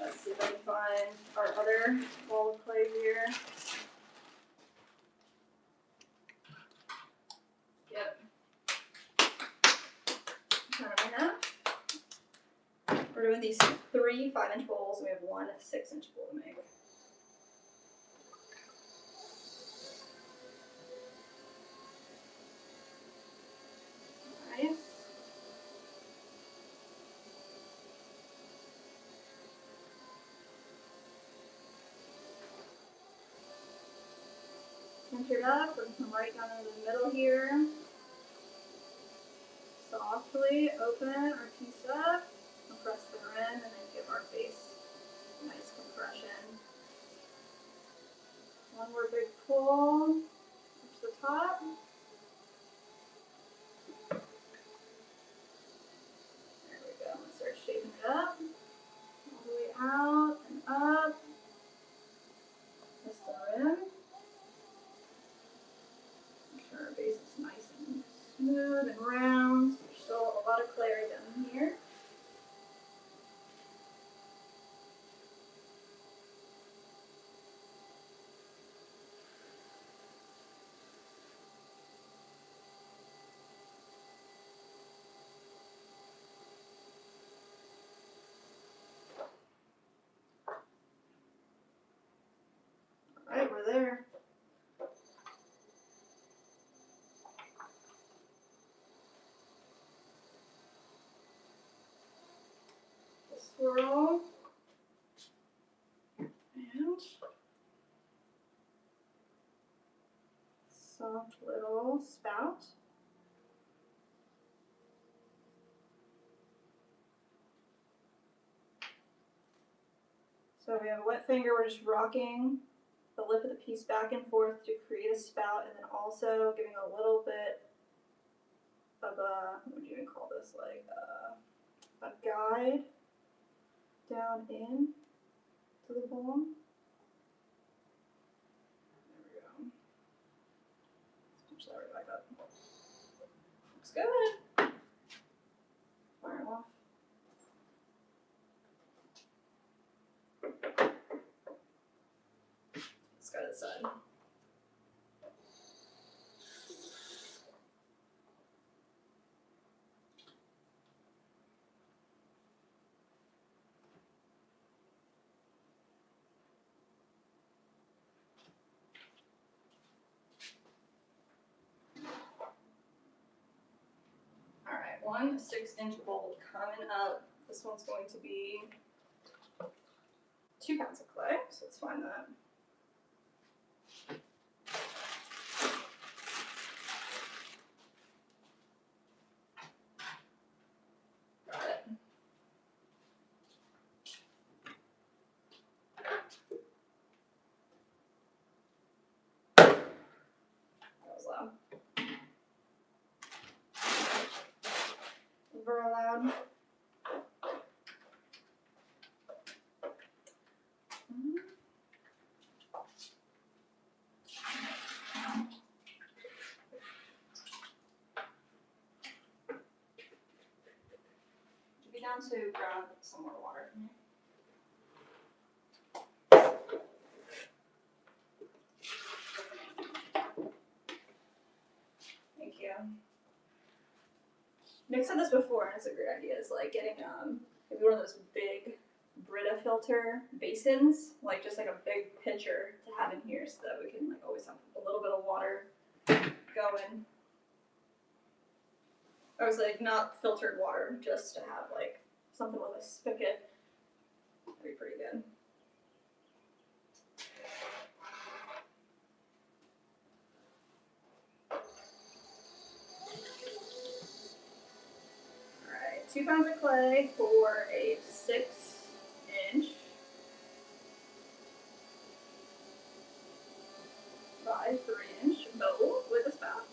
Let's see if I can find our other ball of clay here. Yep. Cut them in half. We're doing these 3 5-inch bowls, and we have 1 6-inch bowl to make. Nice. Center it up. We're going to come right down into the middle here. Softly open our piece up, compress the rim, and then give our face a nice compression. One more big pull up to the top. There we go. Let's start shaping it up. All the way out and up. Twist the rim. Make sure our base is nice and smooth and round. There's still a lot of clay right down here. Alright, we're there. Swirl. And soft little spout. So we have a wet finger, we're just rocking the lip of the piece back and forth to create a spout, and then also giving a little bit of a, what would you even call this, like a guide down in to the bowl. There we go. Let's push that right back up. Looks good. Fire off. Let's go to the side. Alright, 1 6-inch bowl coming up. This one's going to be 2 pounds of clay, so let's find that. Got it. That was loud. Very loud. Be down to grab some more water from you. Thank you. Nick said this before, and it's a great idea. It's like getting maybe one of those big Brita filter basins, like just like a big pitcher to have in here, so that we can like always have a little bit of water going. I was like not filtered water, just to have like something with a spigot. That'd be pretty good. Alright, 2 pounds of clay for a 6-inch by 3-inch bowl with a spout.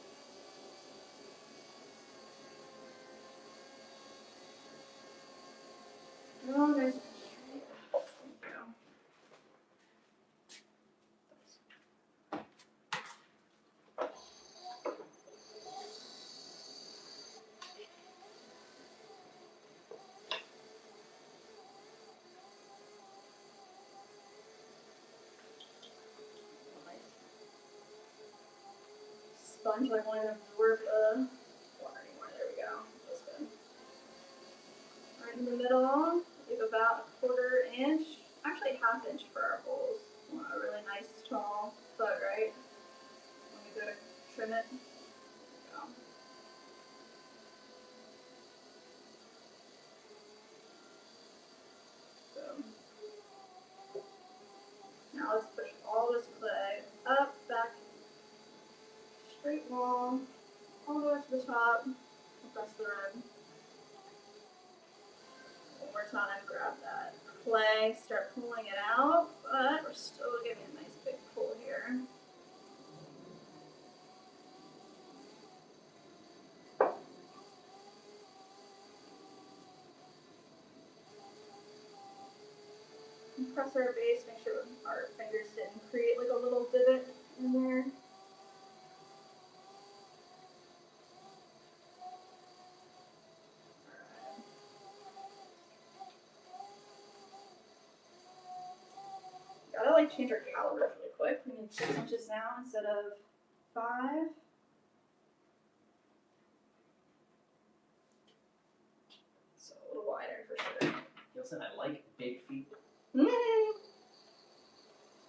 Oh, there's a tree. Thank you. Sponge like one of them absorb the water anymore. There we go. That's good. Right in the middle, leave about a 1/4 inch, actually 1/2 inch for our bowls. We want a really nice tall foot, right? When we go to trim it. There we go. So now let's push all this clay up, back, straight wall, all the way to the top, compress the rib. One more time, grab that clay, start pulling it out, but we're still giving a nice big pull here. Press our base, make sure our fingers didn't create like a little divot in there. like change our calibers really quick. We need 6 inches now instead of 5. So a little wider for sure. Listen, I like big feet. I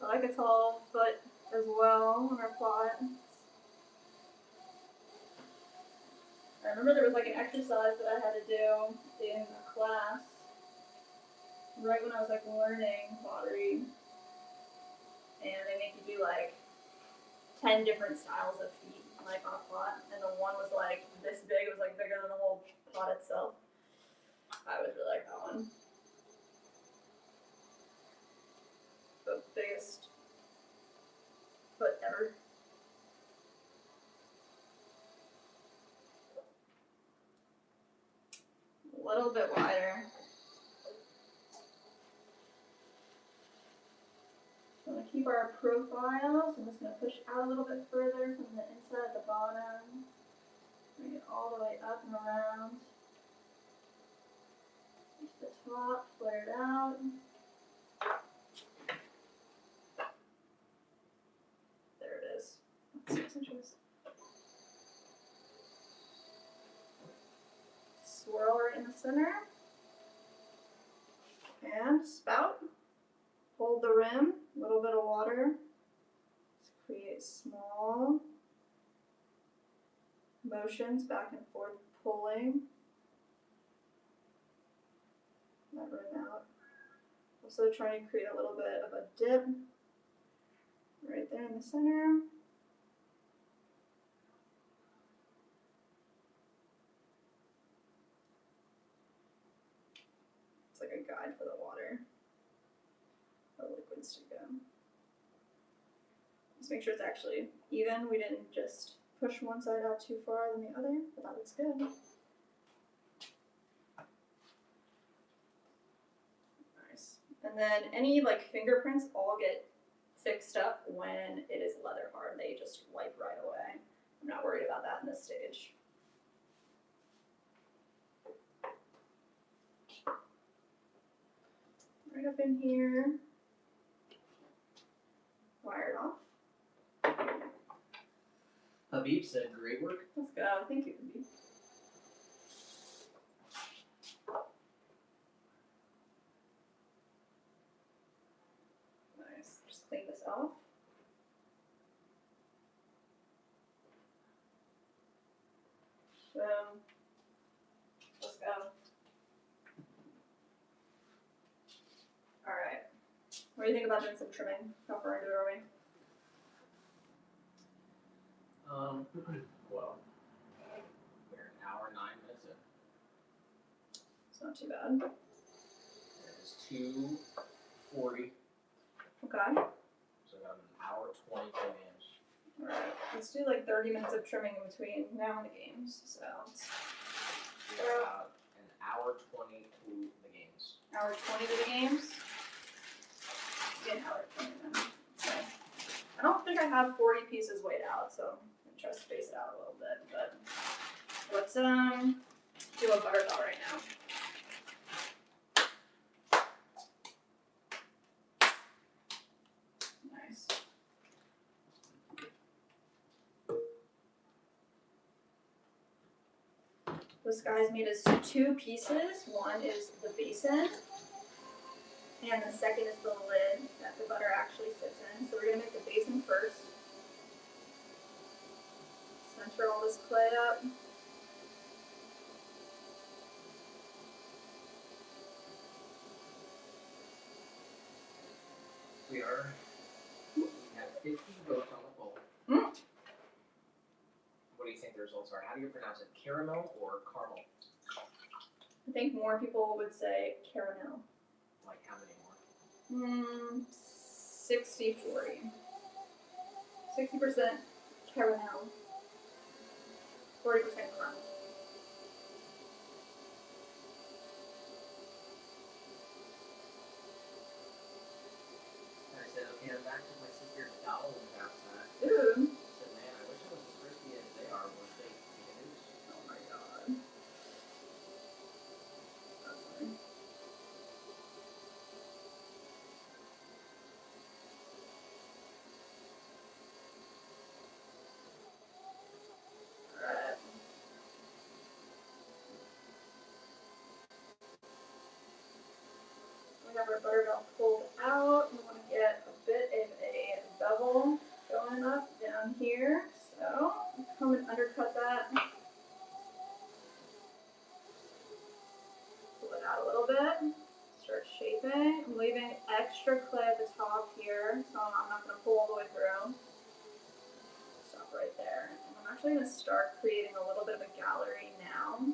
like a tall foot as well on our plot. I remember there was like an exercise that I had to do in a class right when I was like learning pottery, and they make you do like 10 different styles of feet like on a plot, and the one was like this big. It was like bigger than the whole plot itself. I would really like that one. The biggest foot ever. A little bit wider. So I'm going to keep our profile, so I'm just going to push out a little bit further from the inside to the bottom. Bring it all the way up and around. Reach the top, flare it out. There it is. 6 inches. Swirl right in the center. And spout. Hold the rim, a little bit of water. Just create small motions back and forth, pulling that rim out. Also trying to create a little bit of a dip right there in the center. It's like a guide for the water. The liquids to go. Just make sure it's actually even. We didn't just push one side out too far than the other, but that looks good. Nice. And then any like fingerprints all get fixed up when it is leather hard. They just wipe right away. I'm not worried about that in this stage. Right up in here. Wire it off. Habib said, great work. Let's go. Thank you, Habib. Nice. Just clean this off. Boom. Let's go. Alright. What do you think about doing some trimming? How far into it are we? Well, we're an hour, 9 minutes in. It's not too bad. It is 2:40, Okay. so about an hour, 22 games. Alright. Let's do like 30 minutes of trimming in between now and the games. So it's We're about an hour 20 to the games. hour 20 to the games. Get an hour 20 then. So I don't think I have 40 pieces weighed out, so I'm gonna try to space it out a little bit. But let's do a barbell right now. Nice. This guy's made as 2 pieces. One is the basin, and the second is the lid that the butter actually sits in. So we're gonna make the basin first. Center all this clay up. We have 50 votes on the poll. Mm. What do you think the results are? How do you pronounce it? Caramel or caramel? I think more people would say caramel. Like how many more? 60-40. 60% caramel. 40% caramel. And I said, okay, I'm back with my sister Doll outside. Ooh. I said, man, I wish I was as crispy as they are once they make a news. Oh my god. That's funny. have our butter belt pulled out. We want to get a bit of a bevel going up down here. So come and undercut that. Pull it out a little bit. Start shaping. I'm leaving extra clay at the top here, so I'm not going to pull all the way through. Stop right there. And I'm actually going to start creating a little bit of a gallery now.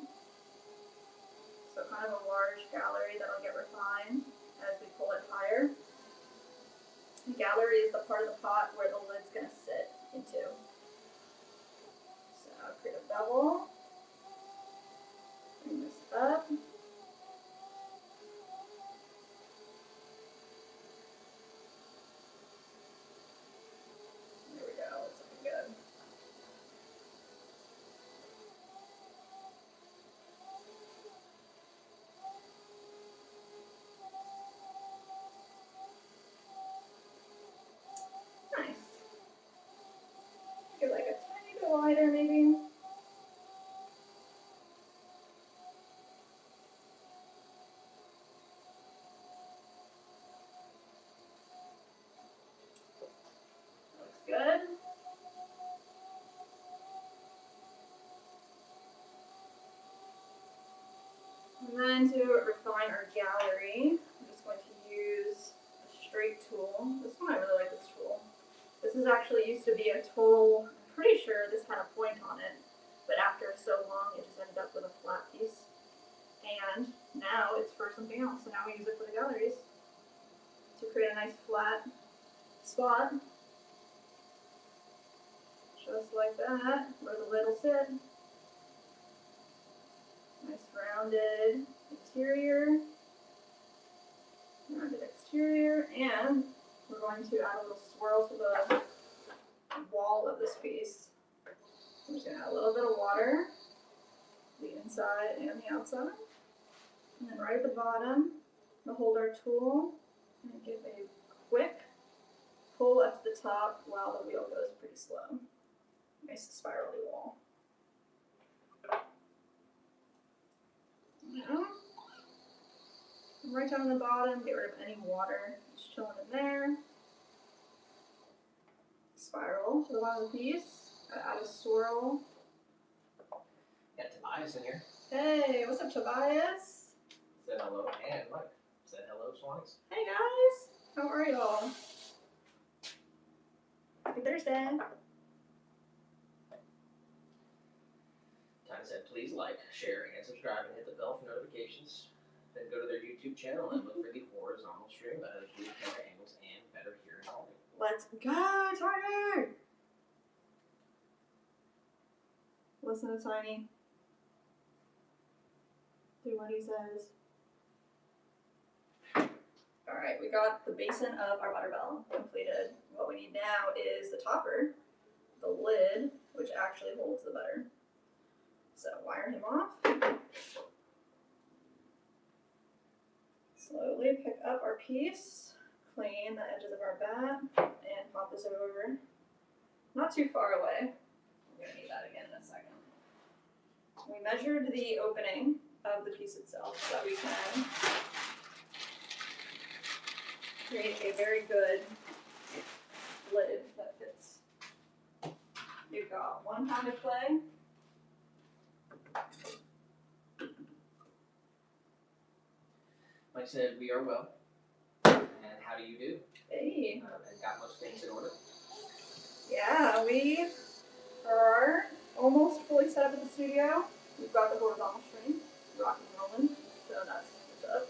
So kind of a large gallery that'll get refined as we pull it higher. The gallery is the part of the pot where the lid's going to sit into. So create a bevel. Bring this up. There we go, it's looking good. Nice. Get like a tiny bit wider maybe. Looks good. And then to refine our gallery, I'm just going to use a straight tool. This one, I really like this tool. This is actually used to be a tool, I'm pretty sure this had a point on it, but after so long it just ended up with a flat piece. And now it's for something else, so now we use it for the galleries to create a nice flat spot. Just like that, where the lid will sit. Nice rounded interior, rounded exterior, and we're going to add a little swirl to the wall of this piece. I'm just going to add a little bit of water, the inside and the outside. And then right at the bottom, we'll hold our tool and give a quick pull up to the top while the wheel goes pretty slow. Nice spirally wall. Now, right down the bottom, get rid of any water just chilling in there. Spiral to the bottom of the piece. Add a swirl. Got Tobias in here. Hey, what's up, Tobias? Said hello, and Mike said hello, Swannies. Hey guys, how are y'all? Happy Thursday. Tanya said, please like, share, and subscribe, and hit the bell for notifications. Then go to their YouTube channel and look for the horizontal stream that has good camera angles and better hearing quality. Let's go, Tiny! Listen to Tiny. Do what he says. Alright, we got the basin of our butter bell completed. What we need now is the topper, the lid, which actually holds the butter. So wire him off. Slowly pick up our piece, clean the edges of our bat, and pop this over. Not too far away. We're going to need that again in a second. We measured the opening of the piece itself so that we can create a very good lid that fits. You've got 1 pound of clay. Mike said, we are well. And how do you do? Hey. And got most things in order. Yeah, we are almost fully set up at the studio. We've got the horizontal string, rocking and rolling, so that's what's up.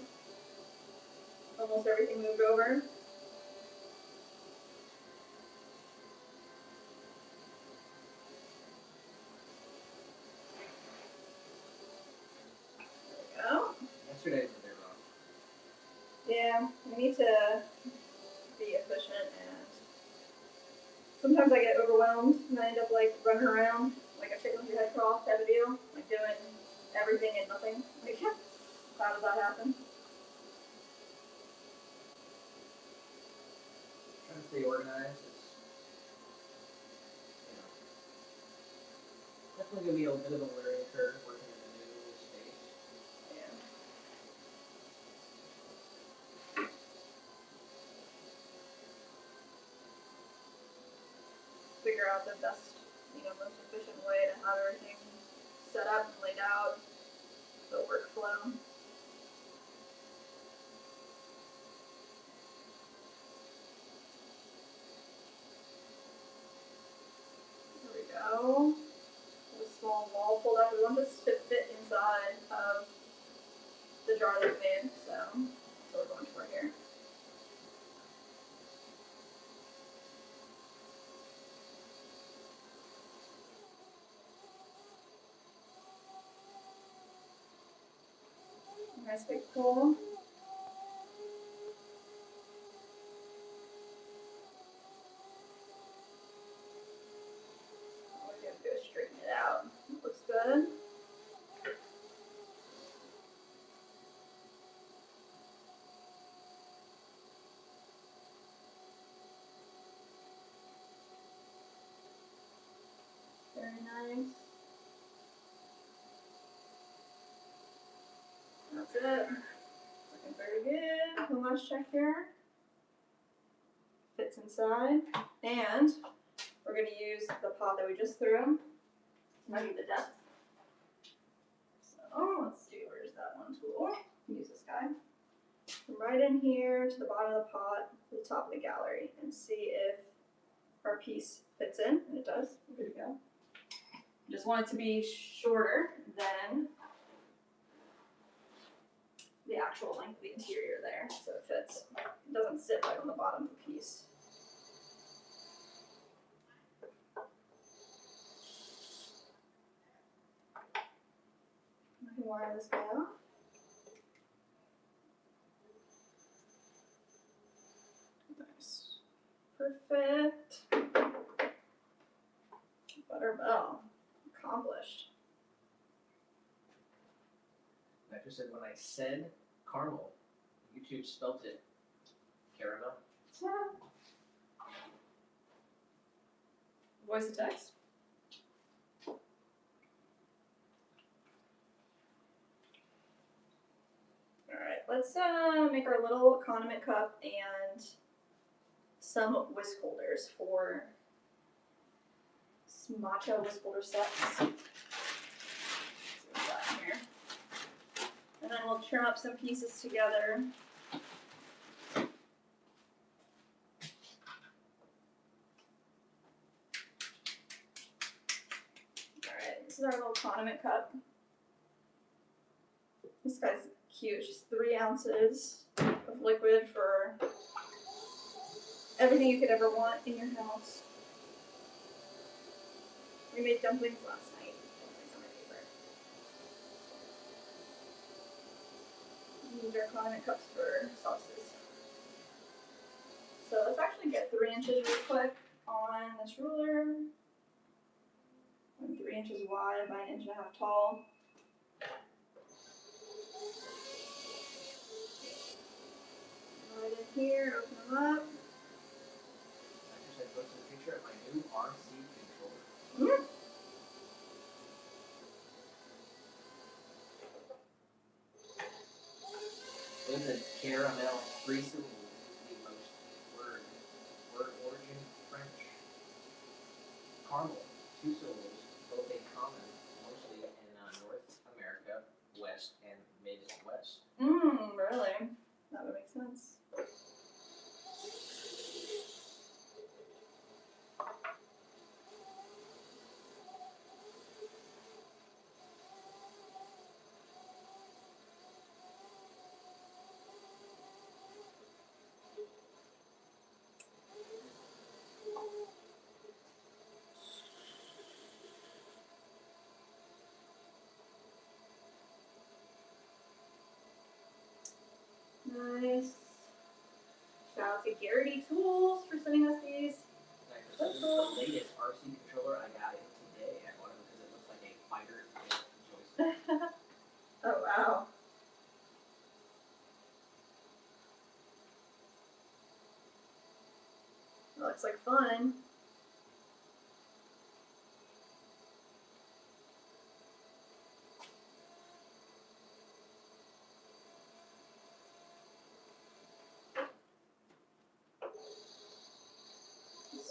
Almost everything moved over. There we go. Yesterday was a bit rough. Yeah, we need to be efficient, and sometimes I get overwhelmed and I end up like running around like a chicken with your head cut off type of deal, like doing everything and nothing. Like, how does that happen? Trying to stay organized. It's, definitely going to be a bit of a learning curve working in a new space. Yeah. out the best, most efficient way to have everything set up and laid out, the workflow. There we go. A small wall pulled up. We want this to fit inside of the jar that we made, so that's what we're going for here. Nice big pull. We're going to go straighten it out. Looks good. Very nice. That's it. Looking very good. One last check here. Fits inside. And we're going to use the pot that we just threw to measure the depth. So let's do, where's that one tool? Use this guy. Come right in here to the bottom of the pot, to the top of the gallery, and see if our piece fits in. And it does. Good to go. Just want it to be shorter than the actual length of the interior there, so it fits. It doesn't sit right on the bottom of the piece. I can wire this guy off. Nice. Perfect. Butterbell. Accomplished. I just said when I said caramel, YouTube spelt it caramel. Yeah. Voice to text. Alright, let's make our little condiment cup and some whisk holders for matcha whisk holder sets. Let's see what we got in here. And then we'll trim up some pieces together. Alright, this is our little condiment cup. This guy's cute, just 3 ounces of liquid for everything you could ever want in your house. We made dumplings last night. Dumplings are my favorite. Use our condiment cups for sauces. So let's actually get 3 inches real quick on this ruler. I'm 3 inches wide by 1.5 inches tall. Right in here, open them up. I just said go to the picture of my new RC controller. Mm. With the caramel, 3 syllables is the most word origin French. Caramel, 2 syllables, both a common, mostly in North America, West, and Midwest. Really? That would make sense. Nice. Shout out to Garrity Tools for sending us these. This is the latest RC controller. I got it today. I bought it because it looks like a fighter joystick. Oh, wow. That looks like fun.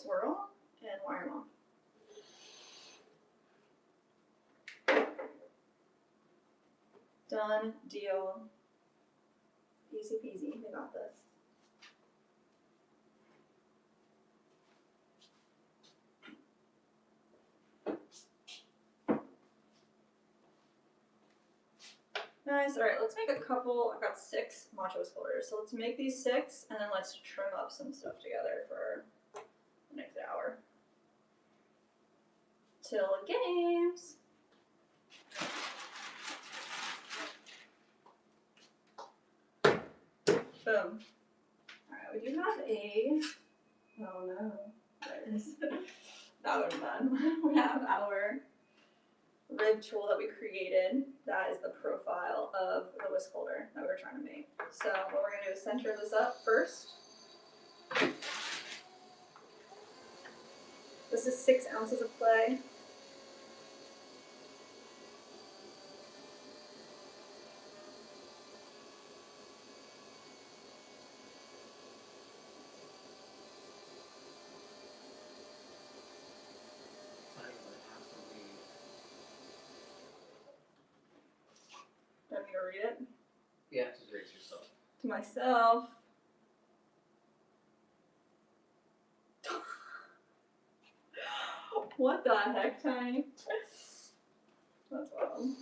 Swirl and wire them off. Done deal. Easy peasy. They got this. Nice. All right, let's make a couple. I've got 6 matcha whisk holders, so let's make these 6, and then let's trim up some stuff together for the next hour. Till games. Boom. Alright, we do have a. Oh no. There it is. That would have been fun. We have our rib tool that we created. That is the profile of the whisk holder that we're trying to make. So, what we're going to do is center this up first. This is 6 ounces of clay. Do I need to read it? Yeah, just read it yourself. To myself. What the heck, Tiny? That's wild.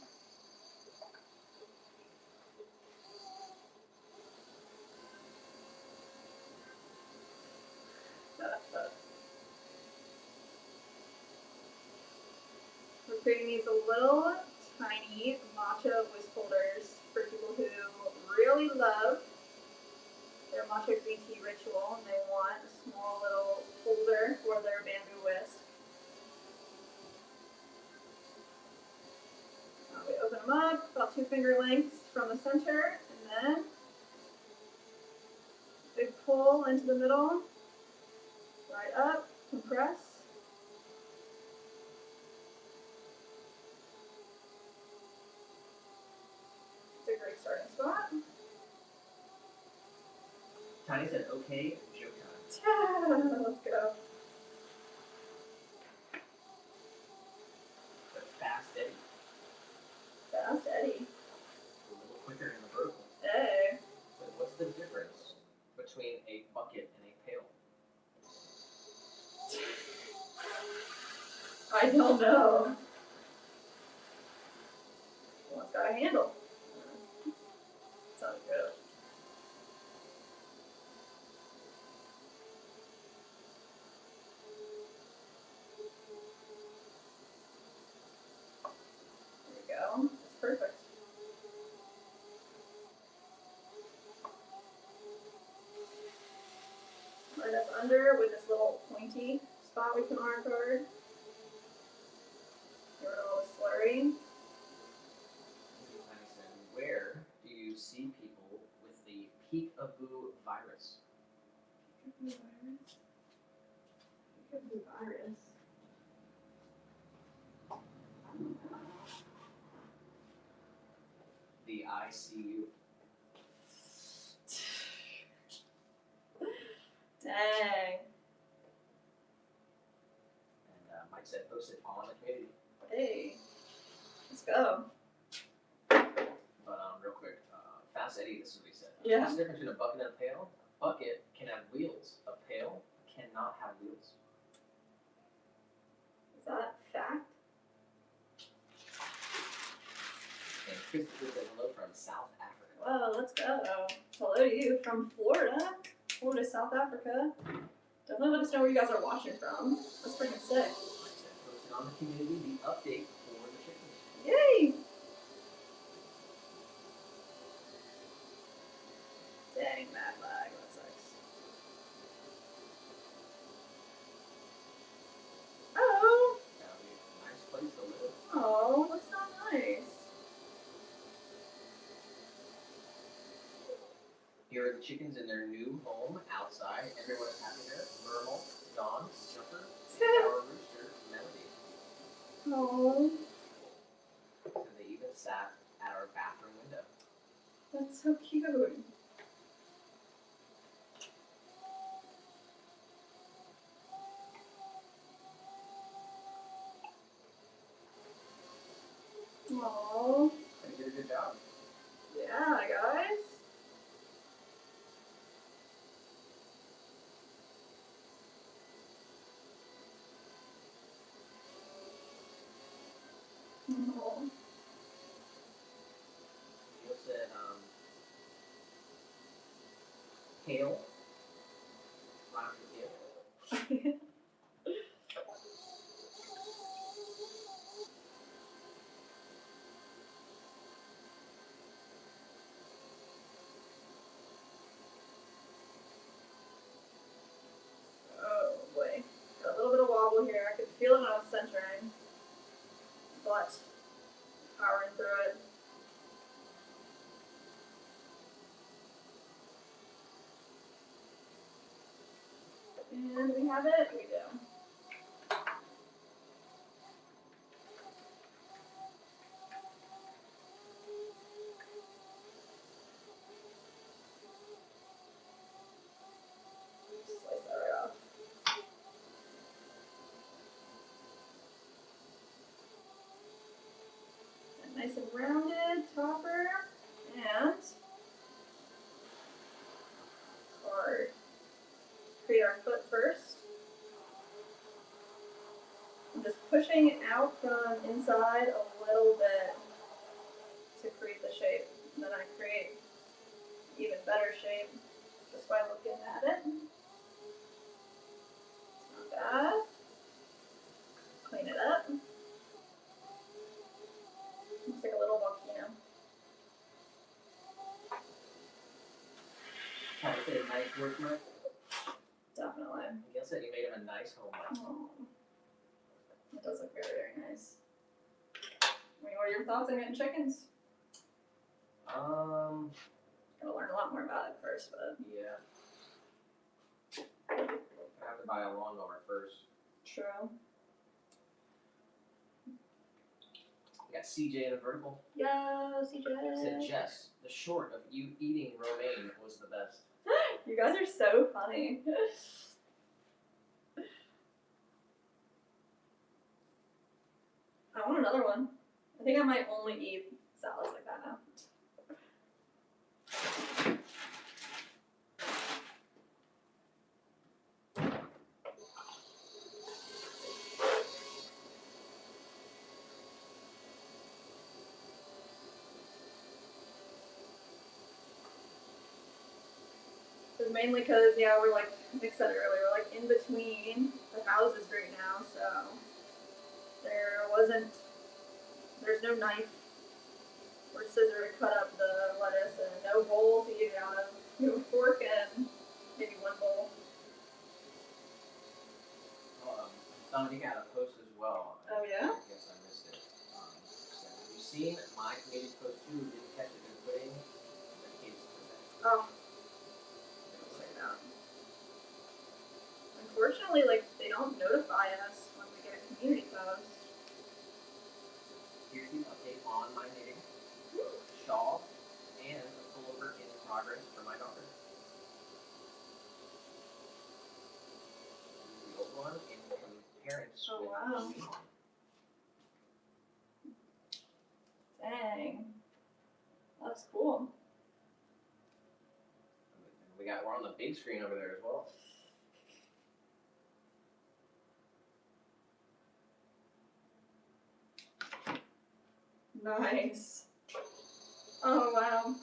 We're creating these little tiny matcha whisk holders for people who really love their matcha green tea ritual and they want a small little holder for their bamboo whisk. We open them up about 2 finger lengths from the center, and then big pull into the middle, right up, compress. It's a great starting spot. Tiny said, okay, joke time. Let's go. But fast Eddie. Fast Eddie. A little quicker in the vertical. Hey. But what's the difference between a bucket and a pail? I don't know. One's got a handle. Sounds good. There we go. That's perfect. Right up under with this little pointy spot we can arm guard. Get rid of all the slurry. Tiny said, where do you see people with the peekaboo virus? Peekaboo virus. Peekaboo virus. The ICU. Dang. And Mike said, post it on the community. Hey. Let's go. But real quick, Fast Eddie, this is what he said. Yeah. What's the difference between a bucket and a pail? A bucket can have wheels. A pail cannot have wheels. Is that fact? And Christopher said hello from South Africa. Whoa, let's go. Hello to you from Florida. Florida, South Africa. Definitely let us know where you guys are watching from. That's freaking sick. Mike said, posted on the community the update for the chickens. Yay! Dang, mad lag. That sucks. Oh! That'll be a nice place to live. Oh, that's not nice. Here are the chickens in their new home outside. Everyone is happy there. Mermal, Dawn, Jumper, and our rooster, Melody. Oh, And they even sat at our bathroom window. that's so cute. Oh, They did a good job. Yeah, guys. Oh. You said hail. Rhymes with you. Oh boy. Got a little bit of wobble here. I could feel it when I was centering. But powering through it. And we have it. We do. Slice that right off. And nice and rounded topper. And card. Create our foot first. I'm just pushing it out from inside a little bit to create the shape. And then I create even better shape just by looking at it. It's not bad. Clean it up. Looks like a little volcano. I would say a nice workman. Definitely. Miguel said you made him a nice home run. Oh, it does look very, very nice. I mean, what are your thoughts on getting chickens? Gotta learn a lot more about it first, but Yeah. I have to buy a lawnmower first. true. We got CJ in a vertical. Yo, Said CJ. Jess, the short of you eating romaine was the best. You guys are so funny. I want another one. I think I might only eat salads like that now. It's mainly because, yeah, we're like Nick said earlier, we're like in between the houses right now, so there's no knife or scissor to cut up the lettuce and no bowl to eat it out of. You have a fork and maybe one bowl. Somebody had a post as well. Oh, yeah? I guess I missed it. So have you seen my comedian post too? Didn't catch it in pudding. The kids today. Oh. I'll check it out. Unfortunately, like, they don't notify us when we get a community post. Here's the update on my knitting. Shawl and a pullover in progress for my daughter. The old one in parents Oh, with wow. me. Dang. That's cool. We're on the big screen over there as well. Nice. Oh, wow.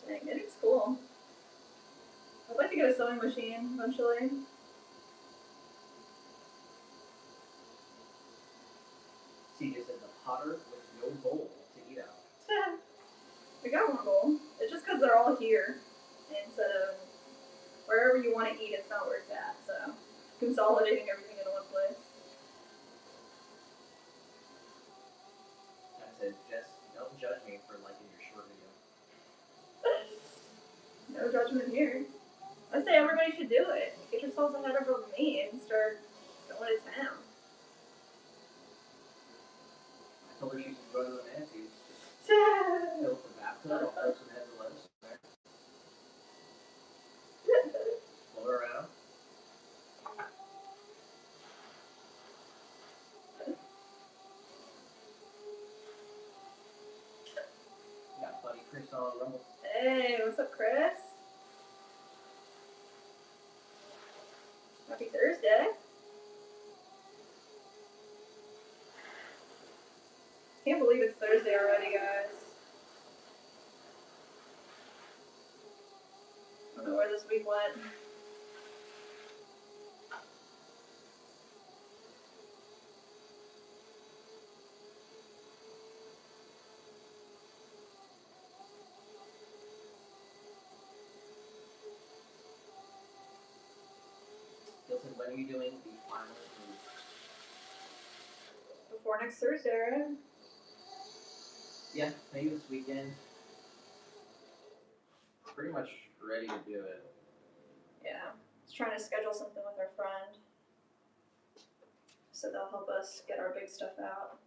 Dang, knitting's cool. I'd like to get a sewing machine eventually. CJ said the potter with no bowl to eat out. We got one bowl. It's just because they're all here instead of wherever you want to eat, it's not where it's at. So consolidating everything into one place. I said, Jess, don't judge me for liking your short video. No judgment here. I say everybody should do it. Get yourselves ahead of me and start going to town. I told her she should go to the Nancy's. Fill up the bathtub, I'll throw some heads of lettuce in there. Float around. saw on Rumble. Hey, what's up, Chris? Happy Thursday. Can't believe it's Thursday already, guys. I don't know where this week went. Listen, when are you doing the final move? Before next Thursday, right? Yeah, maybe this weekend. Pretty much ready to do it. Yeah. Just trying to schedule something with our friend. So they'll help us get our big stuff out.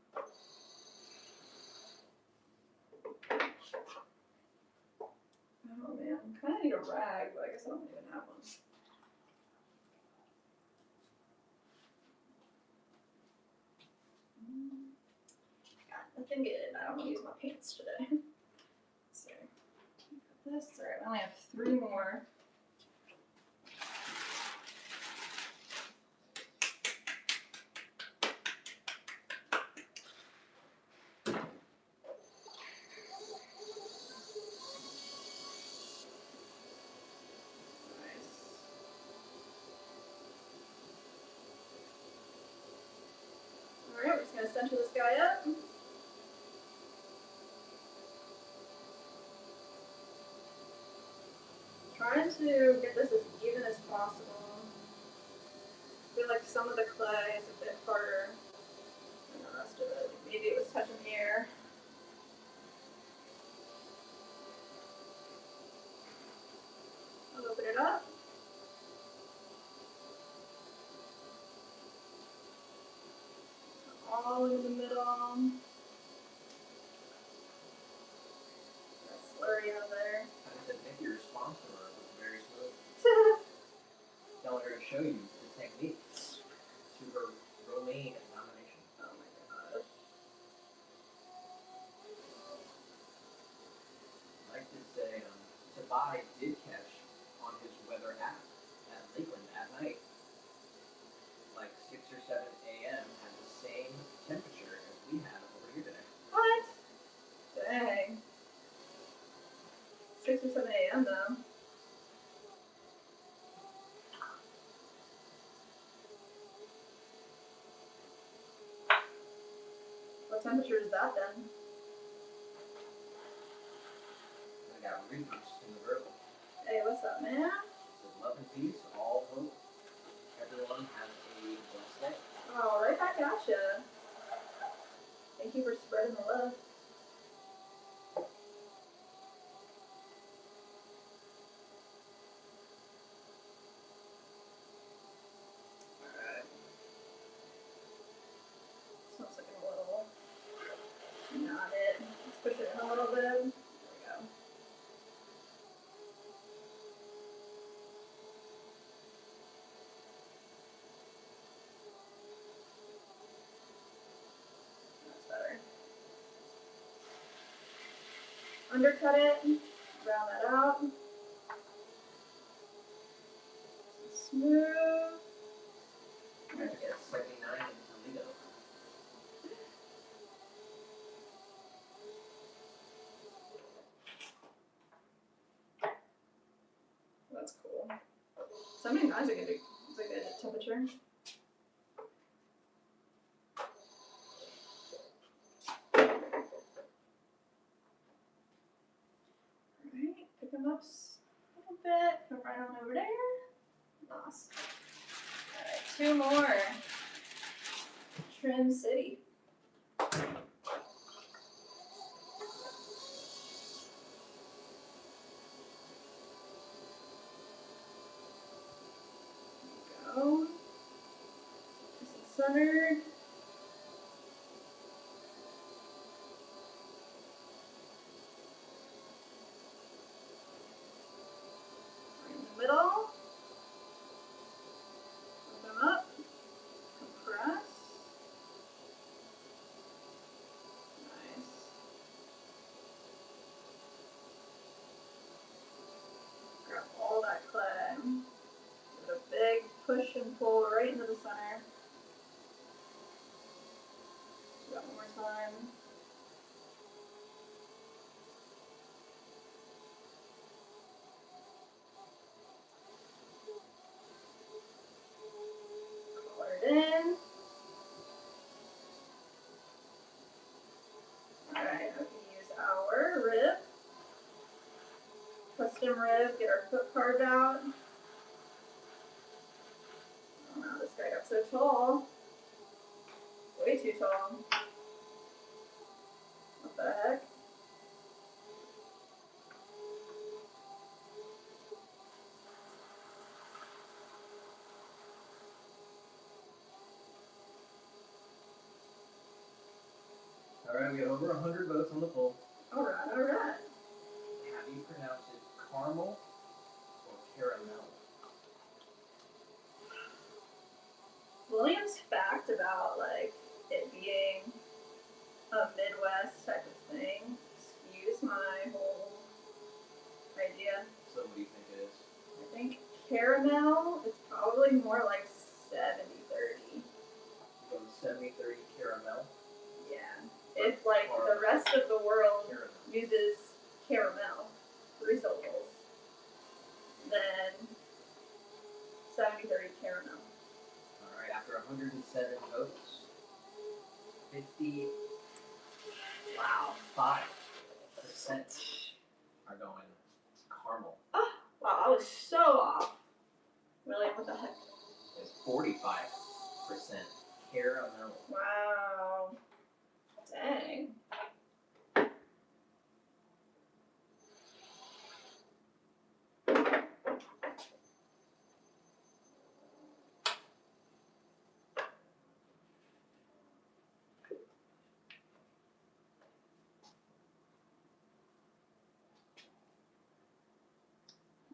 Oh man, I kinda need a rag, but I guess I don't even have one. Got nothing good. I don't want to use my pants today. Let's see. Put this. Alright, I only have 3 more. Nice. Alright, we're just gonna center this guy up. Trying to get this as even as possible. I feel like some of the clay is a bit harder than the rest of it. Maybe it was touching the air. I'll open it up. All in the middle. That slurry out there. Like I said, Nikki, your sponsor was very smooth. Telling her to show you the technique to her Romaine nomination. Oh my god. I like to say, Tabai did catch on his weather app at Lakeland at night, like 6 or 7 a.m. had the same temperature as we had over here today. What? Dang. 6 or 7 a.m. though. What temperature is that then? I got reviews in the verbal. Hey, what's up, man? So love and peace, all hope. Everyone have a blessed day. Oh, right back at ya. Thank you for spreading the love. Alright. This one's looking a little knotted. Let's push it in a little bit. There we go. That's better. Undercut it. Round that out. Smooth. I just got 79 in Toledo. That's cool. 79 is a good temperature. Alright, pick them up a little bit. Come right on over there. Nice. Alright, 2 more. Trim City. Go. Nice and centered. Right in the middle. Open them up. Compress. time. Color it in. Alright, now we can use our rib. Custom rib, get our foot carved out. Oh no, this guy got so tall. Way too tall. What the heck? Alright, we got over 100 votes on the poll. Alright, alright. How do you pronounce it? Caramel or caramel? William's fact about like it being a Midwest type of thing skews my whole idea. So what do you think it is? I think caramel is probably more like 70-30. Go 70-30 caramel. Yeah. If like the rest of the world Caramel. uses caramel, 3 syllables, then 70-30 caramel. Alright, after 107 votes, 55% Wow. are going caramel. Oh, wow, I was so off. Really, what the heck? It's 45% caramel. Wow. Dang.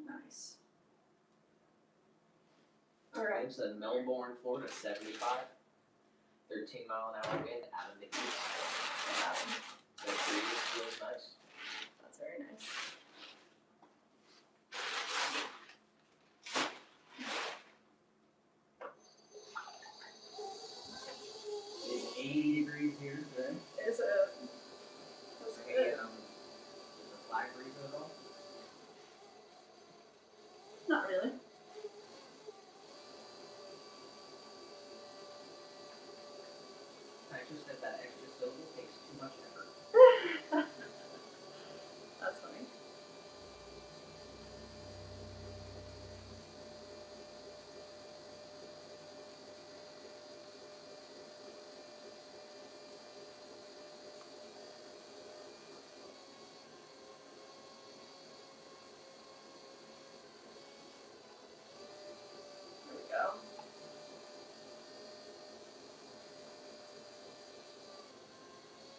Nice. Alright. It said Melbourne, Florida, 75. 13-mile-an-hour wind out of the east. The breeze feels nice. That's very nice. It's 80 degrees here today. Is it? That's Any, good. is the flag breeze at all? Not really. I just said that extra syllable takes too much effort. That's funny. There we go.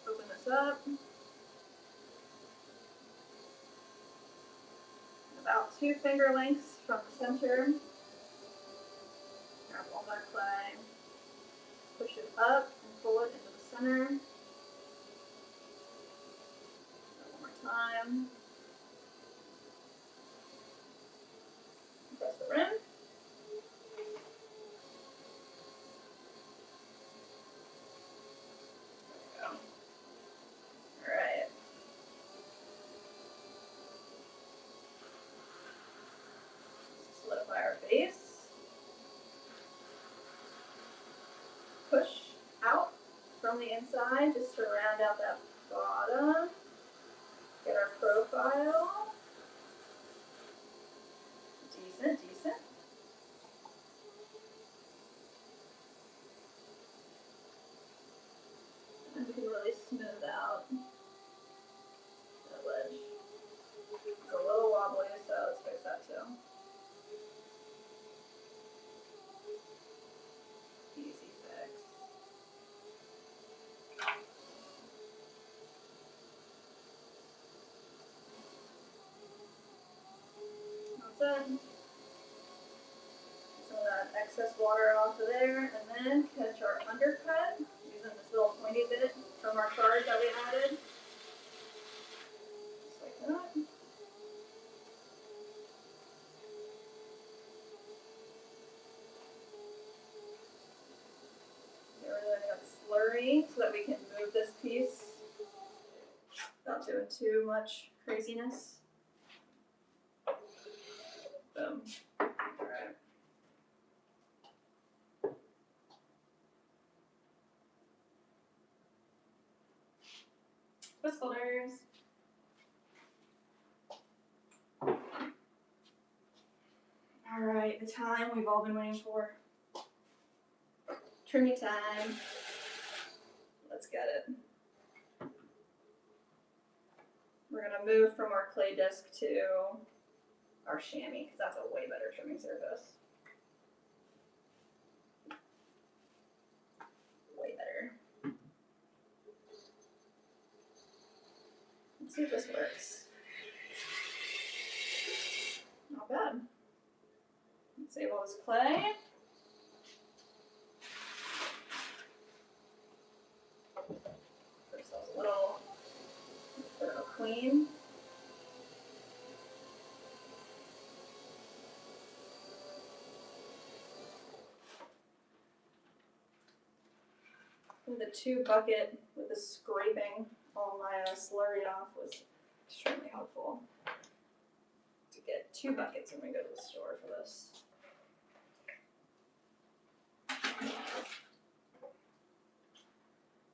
Open this up. About 2 finger lengths from the center. Grab all that clay. Push it up and pull it into the center. One more time. Press the rim. There we go. Alright. Solidify our base. Push out from the inside just to round out that bottom. Get our profile. Decent, decent. And we can really smooth out that ledge. It's a little wobbly, so let's fix that too. Easy fix. That's it. Some of that excess water off of there, and then catch our undercut using this little pointy bit from our card that we added. Just like that. Get rid of that slurry so that we can move this not doing too much craziness. Boom. Alright. Whisk holders. Alright, the time we've all been waiting for. Trimming time. Let's get it. We're gonna move from our clay disc to our chamois because that's a way better trimming surface. Way better. Let's see if this works. Not bad. Let's save all this clay. Give ourselves a little clean. The 2 bucket with the scraping all my slurry off was extremely helpful. To get 2 buckets when we go to the store for this.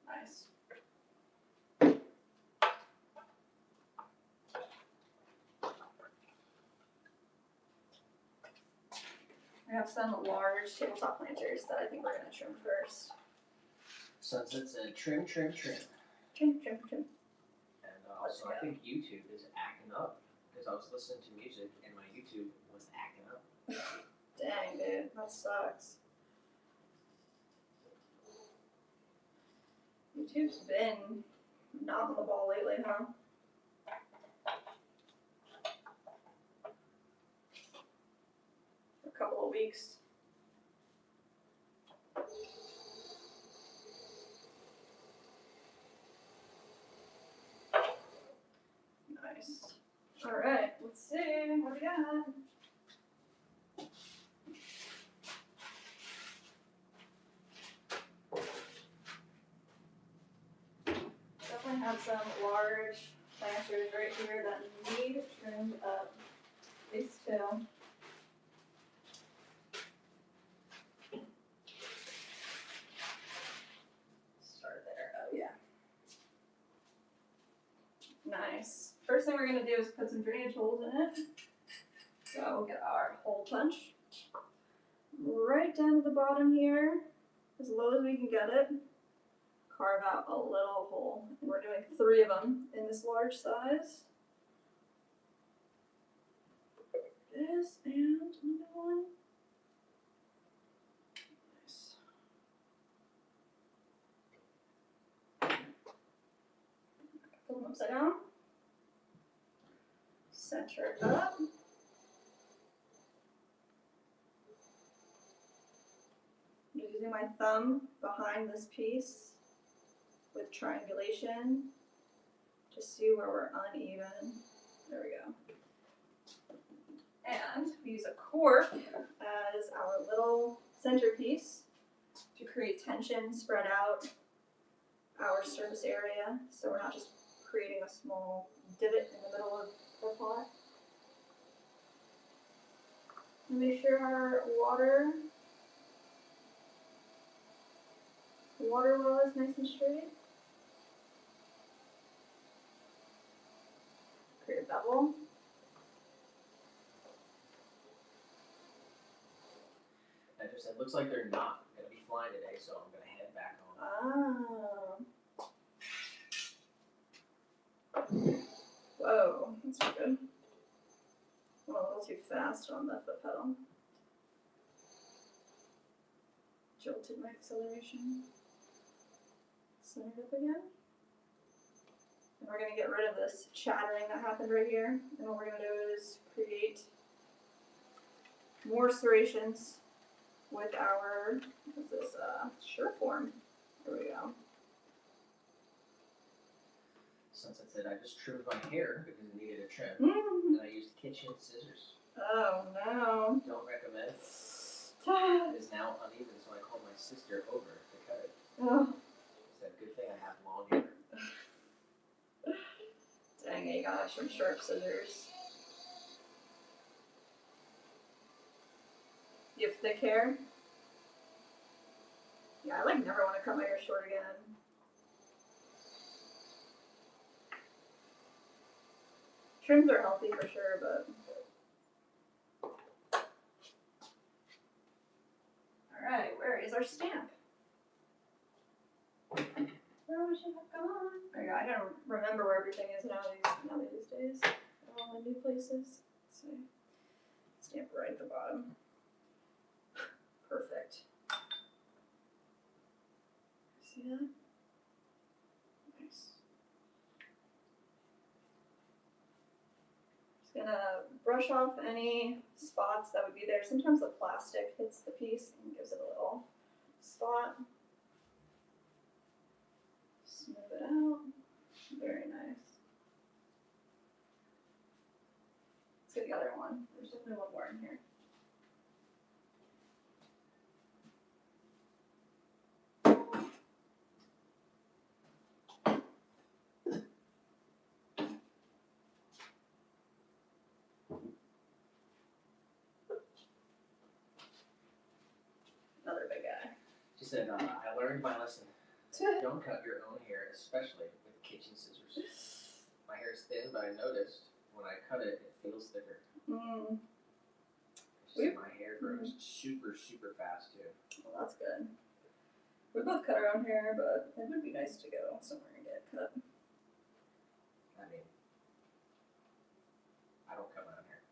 Nice. I have some large tabletop planters that I think we're going to trim first. Sunset said trim, trim, trim. Trim, trim, trim. And also, I think YouTube is acting up because I was listening to music and my YouTube was acting up. Dang, dude, that sucks. YouTube's been not on the ball lately, huh? For a couple of weeks. Nice. Alright, let's see what we got. Definitely have some large planters right here that need trimmed up. These two. Start there. Oh yeah. Nice. First thing we're going to do is put some drainage holes in it. So we'll get our hole punch right down to the bottom here, as low as we can get it. Carve out a little hole. And we're doing 3 of them in this large size. This and another one. Nice. Put them upside down. Center it up. I'm just using my thumb behind this piece with triangulation to see where we're uneven. There we go. And we use a cork as our little centerpiece to create tension, spread out our surface area, so we're not just creating a small divot in the middle of the pot. And make sure our water well is nice and straight. Create a bevel. I just said, looks like they're not going to be flying today, so I'm going to head back home. Ah. Whoa, that's not good. Went a little too fast on the foot pedal. Jolted my acceleration. Center it up again. And we're going to get rid of this chattering that happened right here. And what we're going to do is create more serrations with our, what's this, Sureform. There we go. Sunset said, I just trimmed my hair because it needed a trim. Mm-hmm. And I used kitchen scissors. Oh no. Don't recommend. It is now uneven, so I called my sister over to cut it. Oh. She said, good thing I have long hair. gosh, some sharp scissors. You have thick hair? Yeah, I like never want to cut my hair short again. Trims are healthy for sure, but. Alright, where is our stamp? Where would she have gone? There you go. I gotta remember where everything is these days. All my new places. Let's see. Stamp right at the bottom. Perfect. See that? Nice. Just gonna brush off any spots that would be there. Sometimes the plastic hits the piece and gives it a little spot. Smooth it out. Very nice. Let's get the other one. There's definitely one more in here. Another big guy. She said, I learned my lesson. Don't cut your own hair, especially with kitchen scissors. My hair is thin, but I noticed when I cut it, it feels thicker. She said my hair grows super, super fast too. Well, that's good. We both cut our own hair, but it would be nice to go somewhere and get cut. I mean, I don't cut my own hair.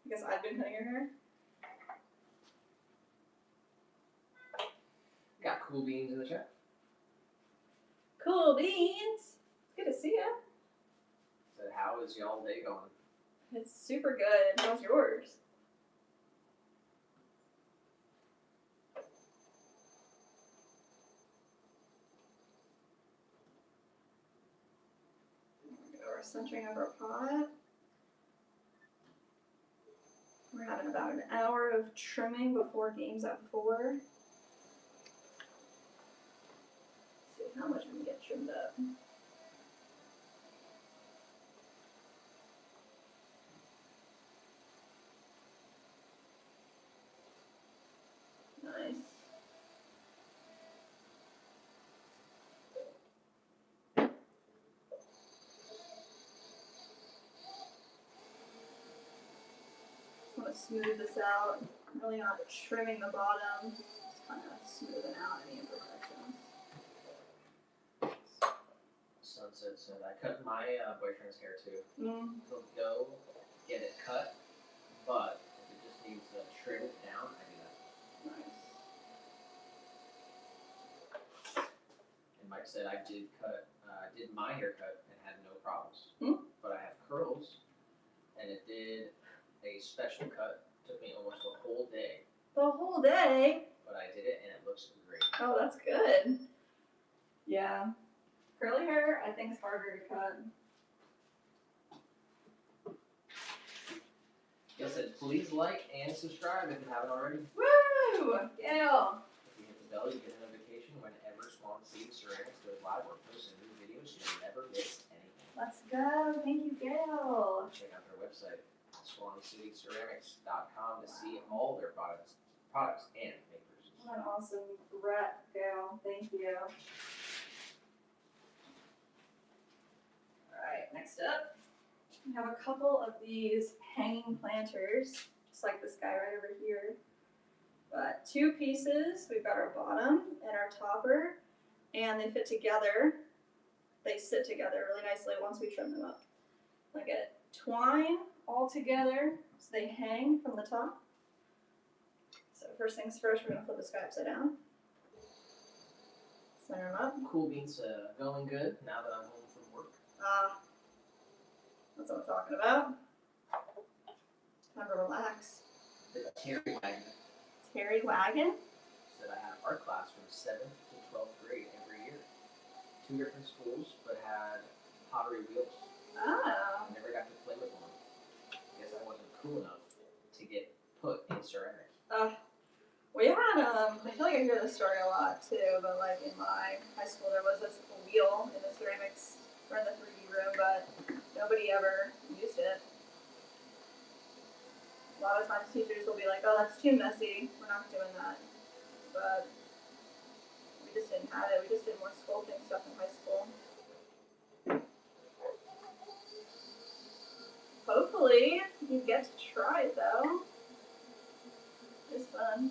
Because I've been cutting your hair? Got Cool Beans in the chat. Cool beans! Good to see ya. Said, how is y'all day going? It's super good. How's yours? We're centering of our pot. We're having about an hour of trimming before game's at 4. See how much we can get trimmed up. Nice. Just want to smooth this out. I'm really not trimming the bottom, just kind of smoothing out any imperfections. Sunset said, I cut my boyfriend's hair too. Mm. He'll go get it cut, but if it just needs trim it down, I do that. Nice. And Mike said, I did my haircut and had no problems. But I have curls, and it did a special cut. Took me almost a whole day. The whole day? But I did it, and it looks great. Oh, that's good. Yeah. Curly hair, I think, is harder to cut. Gail said, please like and subscribe if you haven't already. Woo! Gail! If you hit the bell, you get a notification whenever Swan City Ceramics goes live or posts a new video, so you'll never miss anything. Let's go. Thank you, Gail. Check out their website, swancityceramics.com, to see all their products and papers. What an awesome rep, Gail. Thank you. Alright, next up, we have a couple of these hanging planters, just like this guy right over here. But 2 pieces, we've got our bottom and our topper, and they fit together. They sit together really nicely once we trim them up. I get twine all together, so they hang from the top. So first things first, we're gonna flip this guy upside down. Center him up. Cool Beans going good now that I'm home from work. That's what I'm talking about. Time to relax. The Terry Wagon Terry Wagon? said I had art class from 7th to 12th grade every year. 2 different schools, but had pottery wheels. Oh. I never got to play with one. Guess I wasn't cool enough to get put in ceramics. We had, I feel like I hear this story a lot too, but like in my high school there was this wheel in the ceramics, or in the 3D room, but nobody ever too messy. We're not doing that. But we just didn't have it. We just did more sculpting stuff in high school. Hopefully you get to try it though. It's fun.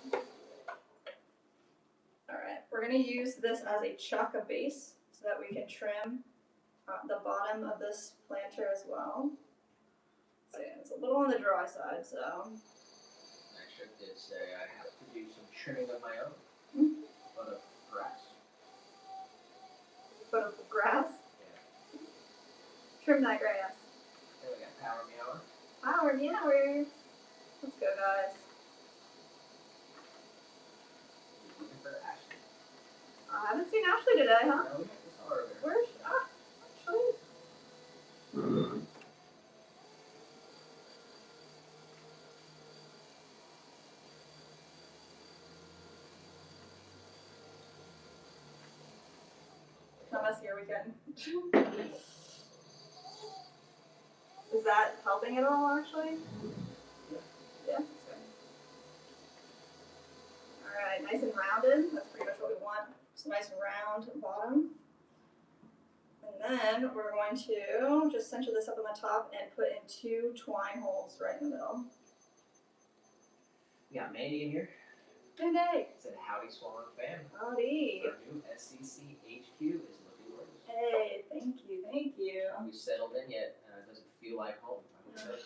Alright, we're going to use this as a chaka base so that we can trim the bottom of this planter as well. So yeah, it's a little on the dry side, so. Actually, I did say I have to do some trimming of my own. But of grass. Foot of grass? Yeah. Trim that grass. Then we got power meower. Power meower. Let's go, guys. Looking for Ashley. I haven't seen Ashley today, huh? No, we saw her there. Where's Ashley? How messy are we getting? Is that helping at all, actually? Yeah. Yeah, that's good. Alright, nice and rounded. That's pretty much what we want. Just a nice round bottom. And then we're going to just center this up on the top and put in 2 twine holes right in the middle. We got Mandy in here. Mandy! Said howdy Swan fam. Howdy! Our new SCC HQ is looking gorgeous. Hey, thank you, thank you. We settled in yet, it doesn't feel like home. I hope it does.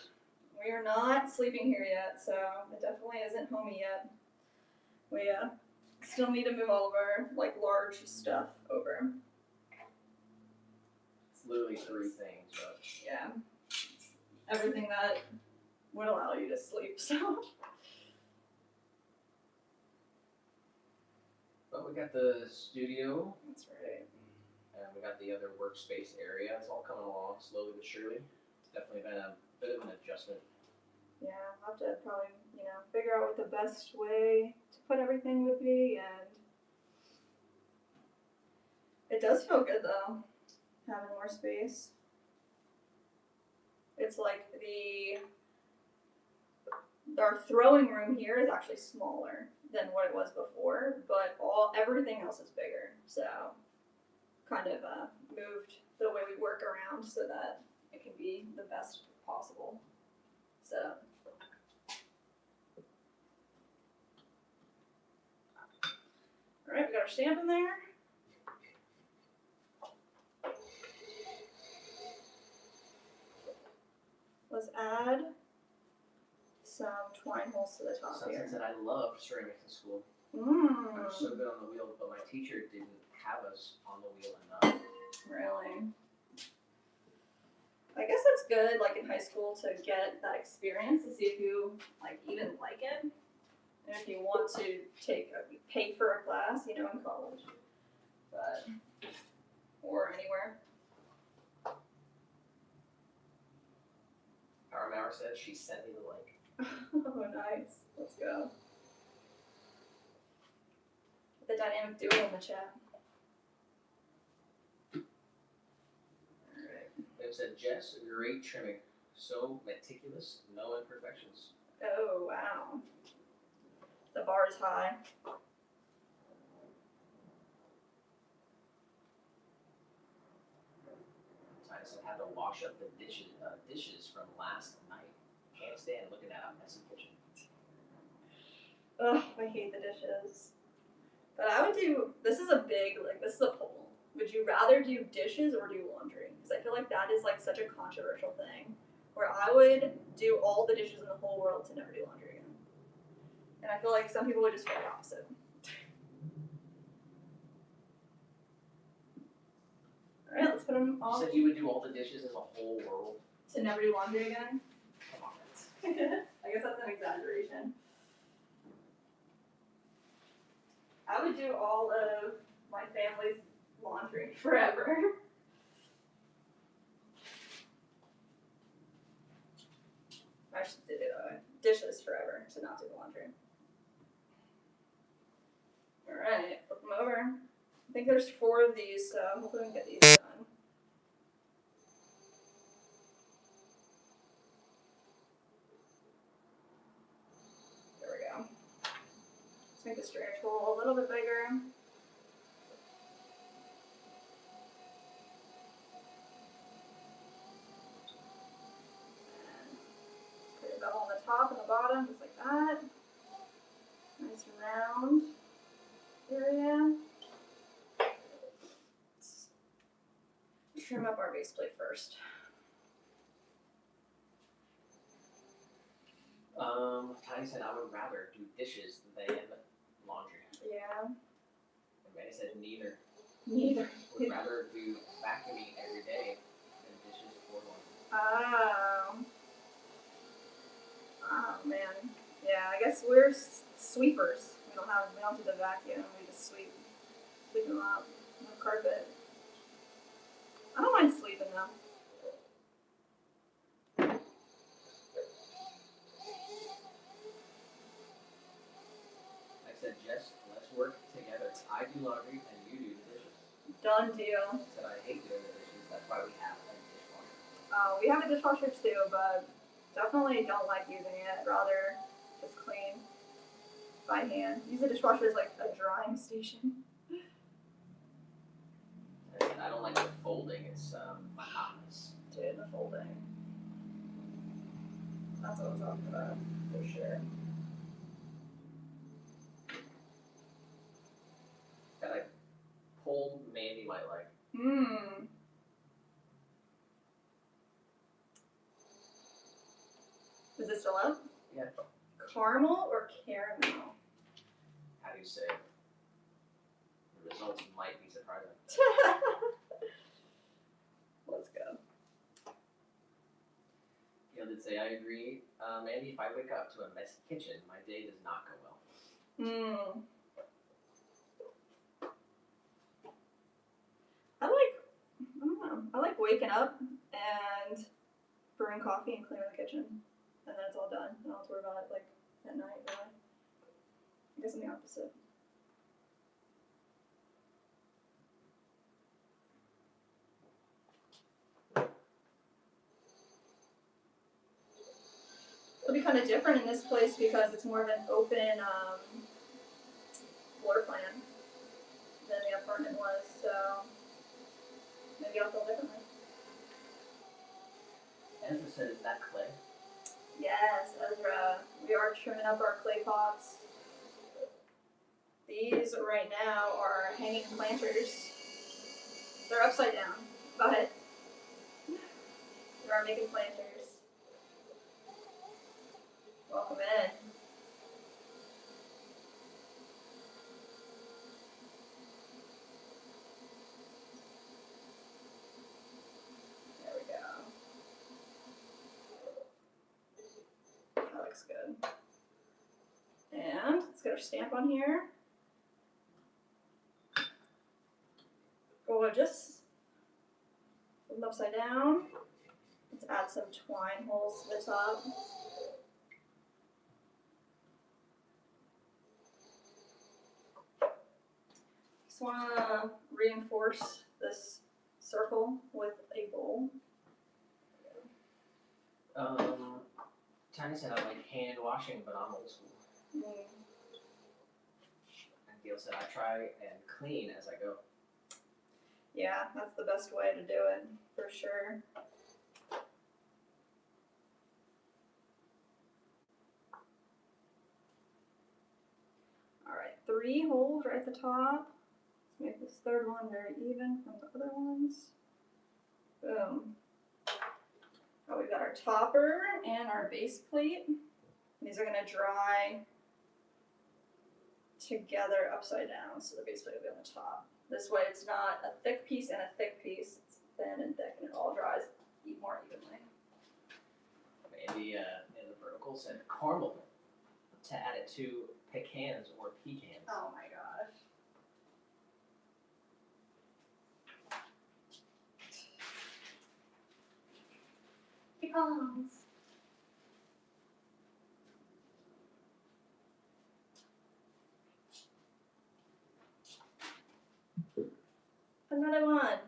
We are not sleeping here yet, so it definitely isn't homey yet. We still need to move all of our large stuff over. It's literally 3 things, but Yeah, everything that would allow you to sleep. So. But we got the studio. That's right. And we got the other workspace area. It's all coming along slowly but surely. It's definitely been a bit of an adjustment. Yeah, I'll have to probably, figure out what the best way to put everything would be, and it does feel good though, having more space. It's like our throwing room here is actually smaller than what it was before, but everything else is bigger, so kind of moved the way we work around so that it can be the best possible setup. Alright, we got our stamp in there. Let's add some twine holes to the top Something here. that I loved ceramics in school. I was so good on the wheel, but my teacher didn't have us on the wheel enough. Really? I guess it's good, in high school, to get that experience to see if you even like it, and if you want to pay for a class, in college, or anywhere. Power Mauer said she sent me the link. Oh, nice. Let's go. The dynamic duo in the chat. Alright. It said, Jess, great trimming. So meticulous, no imperfections. Oh, wow. The bar is high. Tyson had to wash up the dishes from last night. Can't stand looking at a messy kitchen. Ugh, I hate the dishes. But I would this is a poll. Would you rather do dishes or do laundry? Because I feel like that is such a controversial thing. Where I would do all the dishes in the whole world to never do laundry again. And I feel like some people would just feel the opposite. Alright, let's put them all. You said you would do all the dishes in the whole world? To never do laundry again? Come on, I guess that's an exaggeration. I would do all of my family's laundry forever. I should do dishes forever to not do the laundry. Alright, flip them over. I think there's 4 of these, so hopefully we can get these done. There we go. tool a little bit bigger. Put it about on the top and the bottom, just like that. Nice round area. Let's trim up our base plate first. Tiny said I would rather do dishes than laundry. Yeah. And Manny said neither. Neither. Would rather do vacuuming every day than dishes or laundry. Oh man. Yeah, I guess we're sweepers. We don't do the vacuum. We just sweep them up. No carpet. I don't mind sweeping though. I said, Jess, let's work together. I do laundry and you do the dishes. Done deal. I said I hate doing the dishes. That's why we have a dishwasher. We have a dishwasher too, but definitely don't like using it. Rather just clean by hand. Use a dishwasher as like a drying station. And I don't like the folding. It's monotonous. Dude, the folding. That's what I'm talking about, for sure. And I pulled Mandy my leg. Is it still up? Yeah. Caramel or caramel? How do you say it? The results might be surprising. Let's go. Gail did say, I agree. Mandy, if I wake up to a messy kitchen, my day does not go well. I like waking up and brewing coffee and clearing the kitchen. And then it's all done. I don't have to worry about it like at night, really. I guess I'm the opposite. It'll be kind of different in this place because it's more of an open floor plan than the apartment was, so maybe I'll feel differently. Ezra said, is that clay? Yes, Ezra. We are trimming up our clay pots. These right now are hanging planters. They're upside down, but we are making planters. Welcome in. There we go. That looks good. And let's get our stamp on here. We'll just flip them upside down. Let's add some twine holes to the top. Just want to reinforce this circle with a bowl. Tiny said I like hand washing, but I'm old school. And Gail said I try and clean as I go. Yeah, that's the best way to do it, for sure. Alright, 3 holes right at the top. Let's make this third one very even from the other ones. Boom. Oh, we've got our topper and our base plate. These are going to dry together upside down, so the base plate will be on the top. This way it's not a thick piece and a thick piece. It's thin and thick and it all dries more evenly. Mandy in the vertical said caramel to add it to pecans or pecans. Oh my gosh. Pecans. Another one.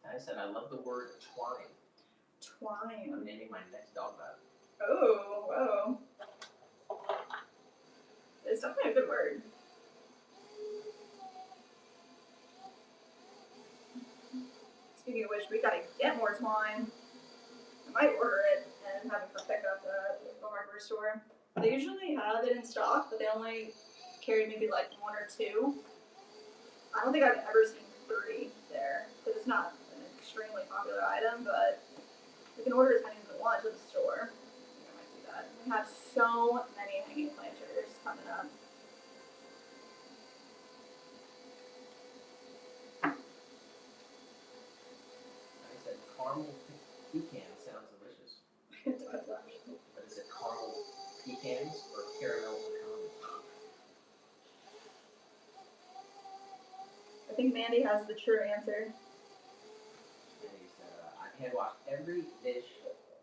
I said I love the word twine. Twine. I'm naming my next dog that. Oh, whoa. It's definitely a good word. Speaking of which, we gotta get more twine. I might order it and have it for pickup at the hardware store. They usually have it in stock, but they only carry maybe like 1 or 2. I don't think I've ever seen 3 there, because it's not an extremely popular item, but you can order as many as you want to the store. I think I might do that. We have so many hanging planters coming up. I said caramel pecan sounds delicious. It does actually. But is it caramel pecans or caramel pecans? I think Mandy has the true answer. And he said, I've hand washed every dish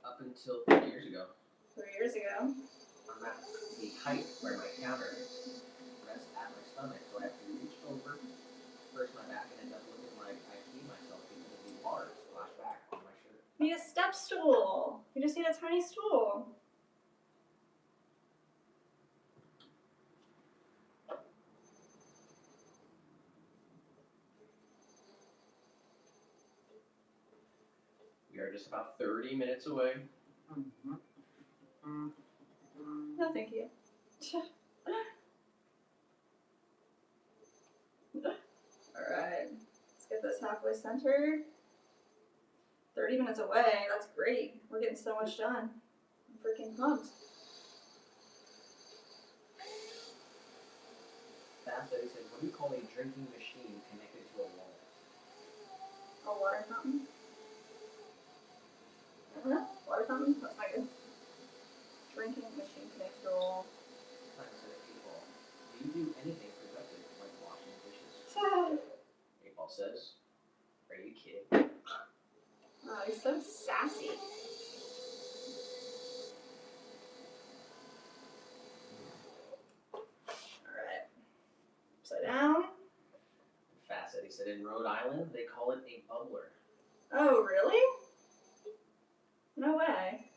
up until 3 years ago. 3 years ago. I'm at the height where my counter rests at my stomach, so I have to reach over, first my back, and end up looking like I pee myself because of the water splashed back on my shirt. You need a step stool. You just need a tiny stool. We are just about 30 minutes away. No, thank you. Alright, let's get this halfway centered. 30 minutes away, that's great. We're getting so much done. I'm freaking pumped. Fast Eddie said, what do you call a drinking machine connected to a wall? A water fountain. Water fountain? That's not good. Drinking machine connected to a wall. Time said, 8-ball. Do you do anything productive like washing dishes? 8-ball says, are you kidding? Oh, he's so sassy. Alright. Upside down. Fast Eddie said, in Rhode Island, they call it a bubbler. Oh, really? No way.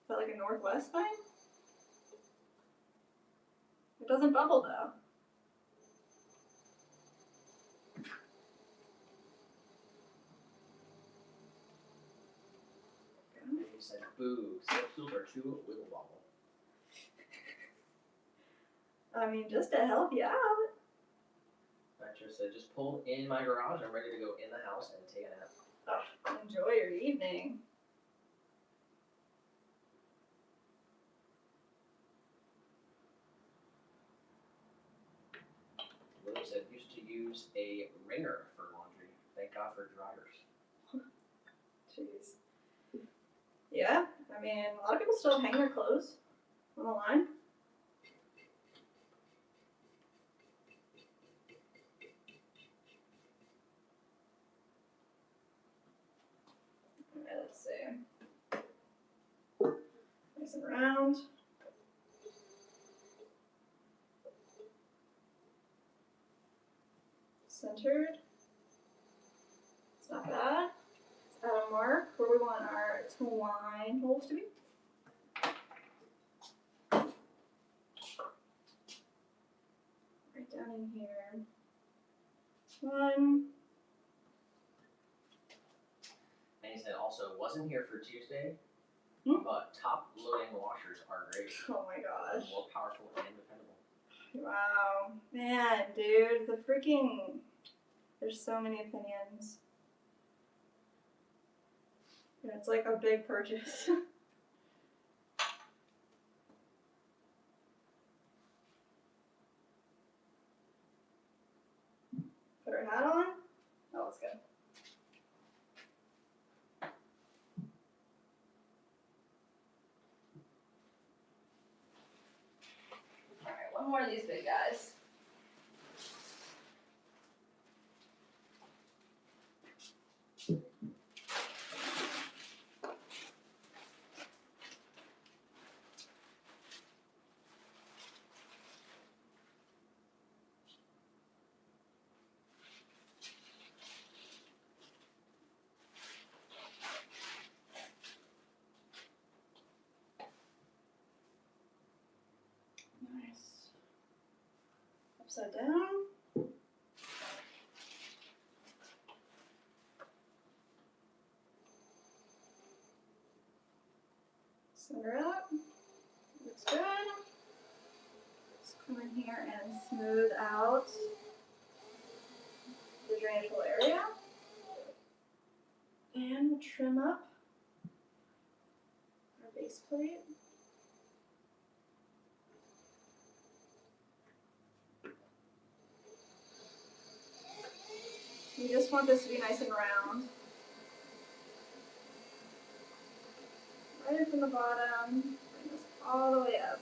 Is that like a Northwest thing? It doesn't bubble though. And he said, boo, soap stools are too wiggle wobble. I mean, just to help you out. Petro said, just pulled in my garage. I'm ready to go in the house and take a nap. Oh, enjoy your evening. William said, used to use a wringer for laundry. Thank God for dryers. Jeez. Yeah, I mean, a lot of people still hang their clothes on the line. Alright, let's see. Nice and round. Centered. It's not bad. Let's add a mark where we want our twine holes to be. Right down in here. 1. And he said also, wasn't here for Tuesday, but top loading washers are great. Oh my gosh. More powerful and dependable. Wow. Man, dude, the freaking... There's so many opinions. And it's like a big purchase. Put our hat on. Oh, that's good. Alright, one more of these big guys. Nice. Upside down. Center up. Looks good. Just come in here and smooth out the drainage hole area. And we'll trim up our base plate. We just want this to be nice and round. Right in from the bottom, bring this all the way up.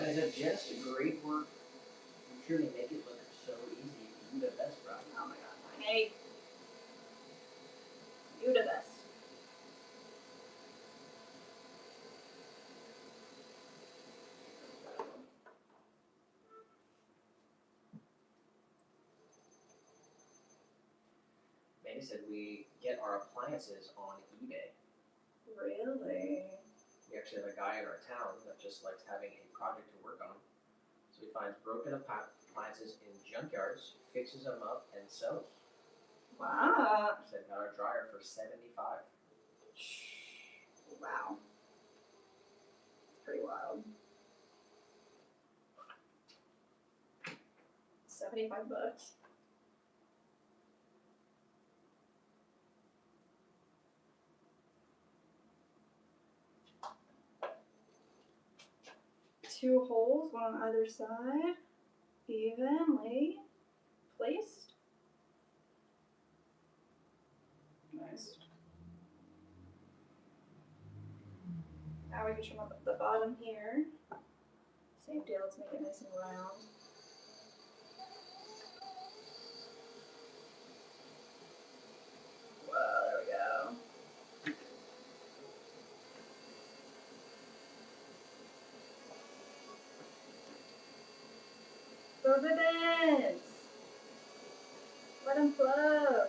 And it's just great work. You truly make it look so easy. You do the best, bro. Oh my god, hey. You the best. Mandy said we get our appliances on eBay. Really? We actually have a guy in our town that just likes having a project to work on. So he finds broken appliances in junkyards, fixes them up, and sells. Wow. He said got our dryer for $75. Wow. It's pretty wild. 75 bucks. Two holes, one on either side, evenly placed. Nice. Now we can trim up the bottom here. Same deal, let's make it nice and round. Whoa, there we go. The ribbons! Let them flow!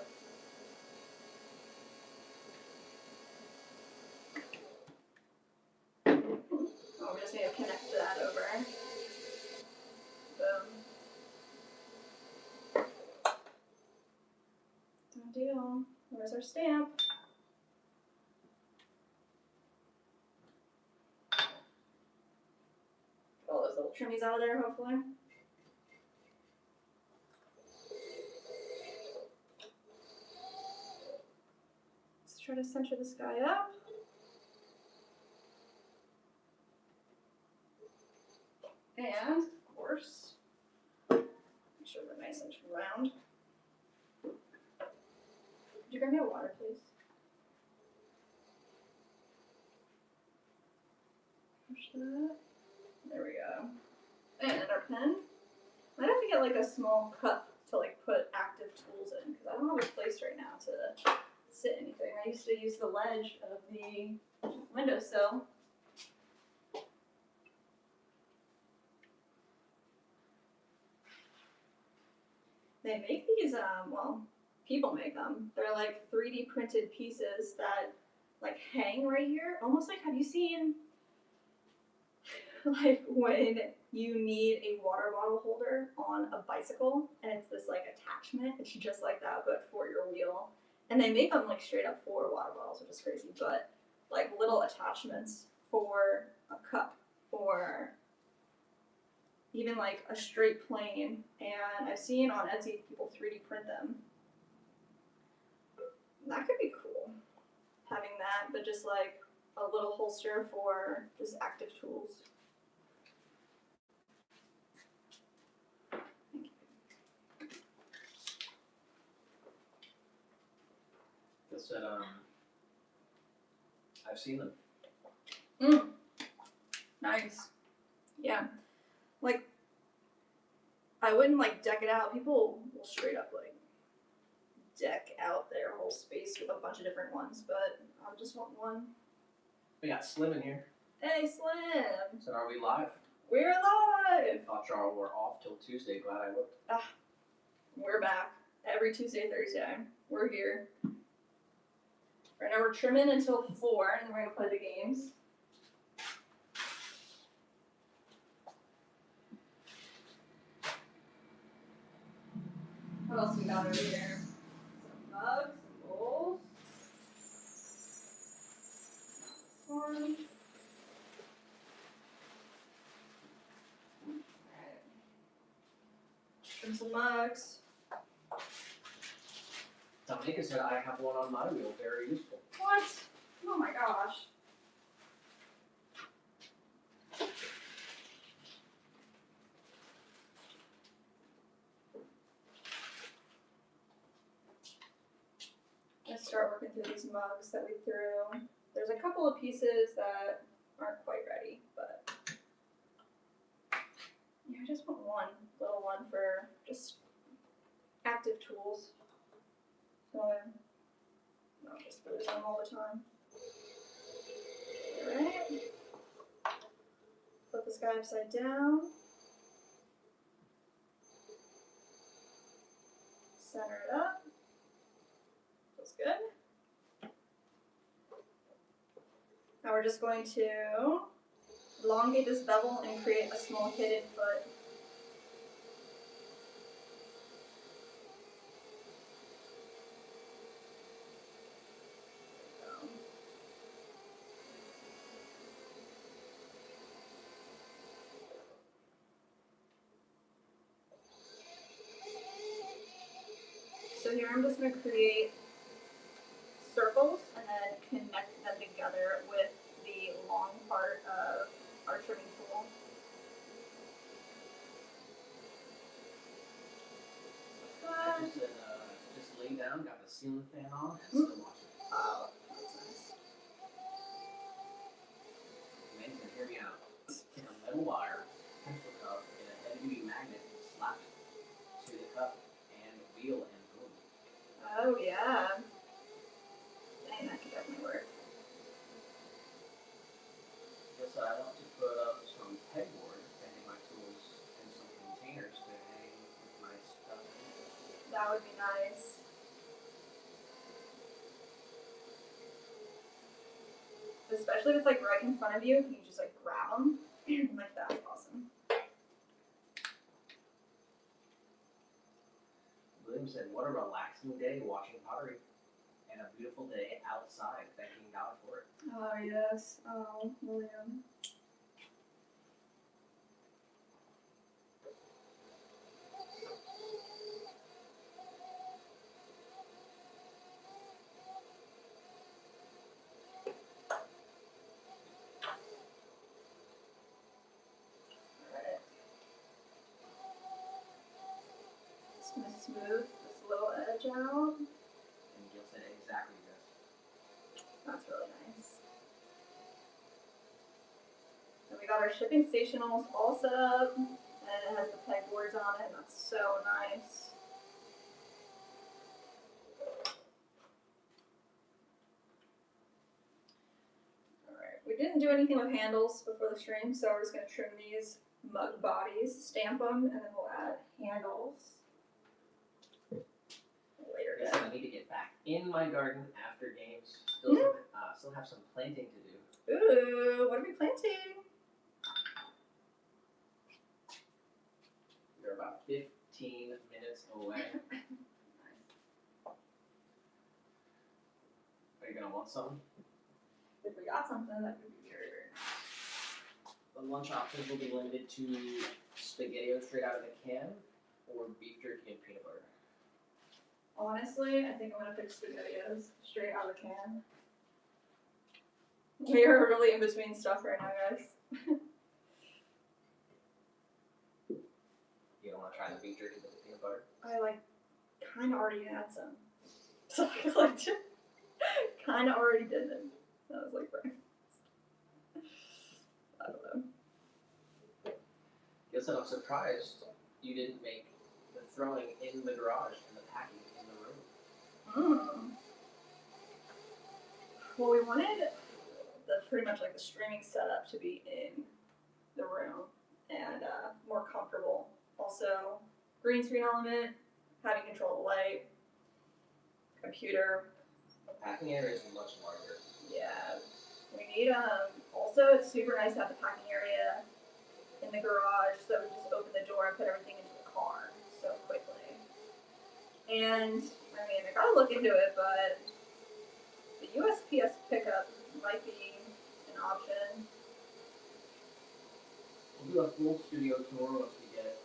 Oh, we just need to connect that over. Boom. Done deal. Where's our stamp? Get all those little trimmies out of there, hopefully. Let's try to center this guy up. And, of course, make sure they're nice and round. Could you grab me a water, please? Push that. There we go. And our pen. Might have to get like a small cup to like put active tools in because I don't have a place right now to sit anything. I used to use the ledge of the windowsill. They make these, well, people make them. They're like 3D printed pieces that like hang right here. Almost like, have you seen like when you need a water bottle holder on a bicycle and it's this like attachment? It's just like that, but for your wheel. And they make them like straight up for water bottles, which is crazy, but like little attachments for a cup or even like a straight plane. And I've seen on Etsy people 3D print them. That could be cool, having that, but just like a little holster for just active tools. Thank you. They said, I've seen them. Nice. Yeah. Like, I wouldn't like deck it out. People will straight up like deck out their whole space with a bunch of different ones, but I just want one. We got Slim in here. Hey, Slim! Said, are we live? We're live! Thought y'all were off till Tuesday. Glad I looked. We're back. Every Tuesday, Thursday. We're here. Right now we're trimming until 4, and then we're gonna play the games. What else we got over here? Some mugs, some bowls. This one. Alright. Trim some mugs. Dominica said I have one on my wheel, very useful. What? Oh my gosh. Let's start working through these mugs that we threw. There's a couple of pieces that aren't quite ready, but yeah, I just want one little one for just active tools. So I'm not just lose them all the time. Alright. Flip this guy upside down. Center it up. Feels good. Now we're just going to elongate this bevel and create a small hidden foot. So here I'm just going to create circles and then connect them together with the long part of our trimming tool. I just said, just lay down, got the ceiling fan on, and still watching. Oh, that's nice. Man, you can hear me out. Take a metal wire, pencil cup, and a heavy-duty magnet, and slap it to the cup and wheel, and boom. Oh yeah. Dang, that could definitely work. Guess I want to put up some pegboard to hang my tools and some containers to hang my stuff in. That would be nice. Especially if it's like right in front of you, you can just like grab them. Like that's awesome. William said, what a relaxing day watching pottery. And a beautiful day outside, thanking God for it. Oh yes. Oh, William. Alright. Just gonna smooth this little edge out. And Gil said exactly this. That's really nice. And we got our shipping station almost all set up, and it has the pegboards on it, and that's so nice. Alright, we didn't do anything with handles before the stream, so we're just going to trim these mug bodies, stamp them, and then we'll add handles later. He said I need to get back in my garden after games. Still have some planting to do. Ooh, what are we planting? We're about 15 minutes away. Are you gonna want something? If we got something, that would be very, very nice. The lunch options will be limited to SpaghettiOs straight out of the can or beef jerky and peanut butter. Honestly, I think I'm gonna pick SpaghettiOs straight out of the can. We are really in between stuff right now, guys. You don't want to try the beef jerky with the peanut butter? I kind of already had some, so I kind of already did it. So I was like, right. I don't know. Guess I'm surprised you didn't make the throwing in the garage and the packing in the room. Well, we wanted pretty much like the streaming setup to be in the room and more comfortable. Also, green screen element, having control of the light, computer, Packing area is much larger. Yeah. We need, also it's super nice to have the packing area in the garage so we just open the door and put everything into the car so quickly. And, I mean, I gotta look into it, but the USPS pickup might be an option. We'll do a full studio tour once we get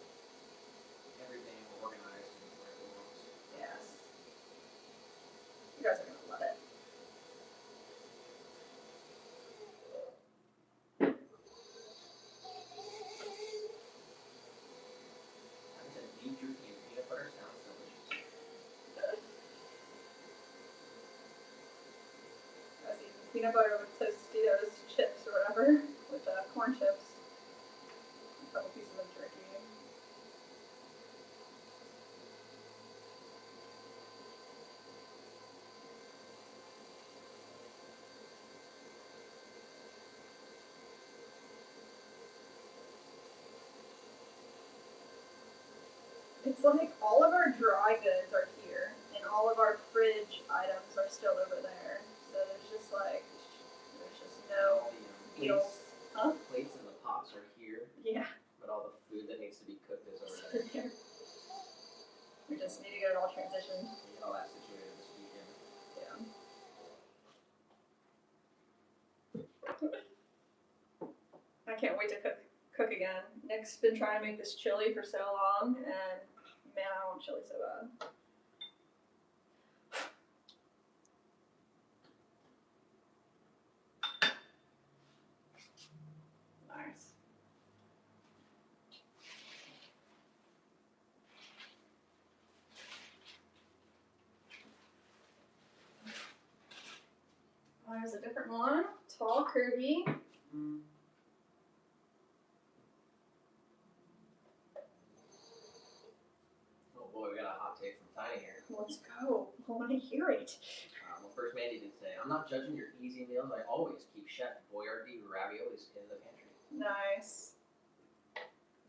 everything organized and where it belongs. Yes. You guys are gonna love it. Like I said, beef jerky and peanut butter sounds delicious. I was eating peanut butter with Tostitos chips or whatever, with corn chips. A couple pieces of jerky. It's like all of our dry goods are here, and all of our fridge items are still over there. So there's just no All the meals. Huh? plates and the pots are here, Yeah, but all the food that needs to be cooked is over it's there. over there. We just need to get it all transitioned. We get all that situated this weekend. Yeah. I can't wait to cook again. Nick's been trying to make this chili for so long, and man, I want chili so bad. Nice. There's a different one. Tall, curvy. Oh boy, we got a hot take from Tiny here. Let's go. I want to hear it. Well, first Mandy did say, I'm not judging your easy meals. I always keep Chef Boyardee raviolis in the pantry. Nice.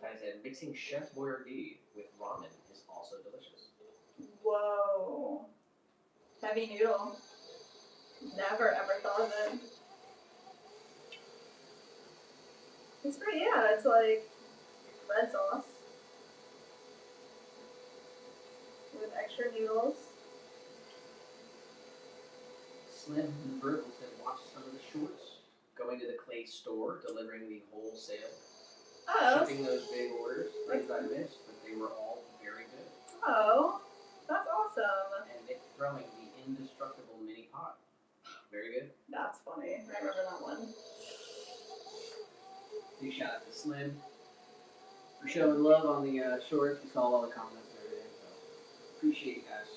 Tiny said, mixing Chef Boyardee with ramen is also delicious. Whoa. Heavy noodle. Never ever thought of it. It's pretty, yeah, it's like red sauce with extra noodles. Slim and Vertical said, watch some of the shorts. Going to the Clay store, delivering the wholesale. Oh. Shipping those big orders. Things I missed, but they were all very good. Oh, that's awesome. And Nick throwing the indestructible mini pot. Very good. That's funny. I remember that one. Big shout out to Slim for showing love on the shorts. We saw all the comments and everything, so appreciate you guys.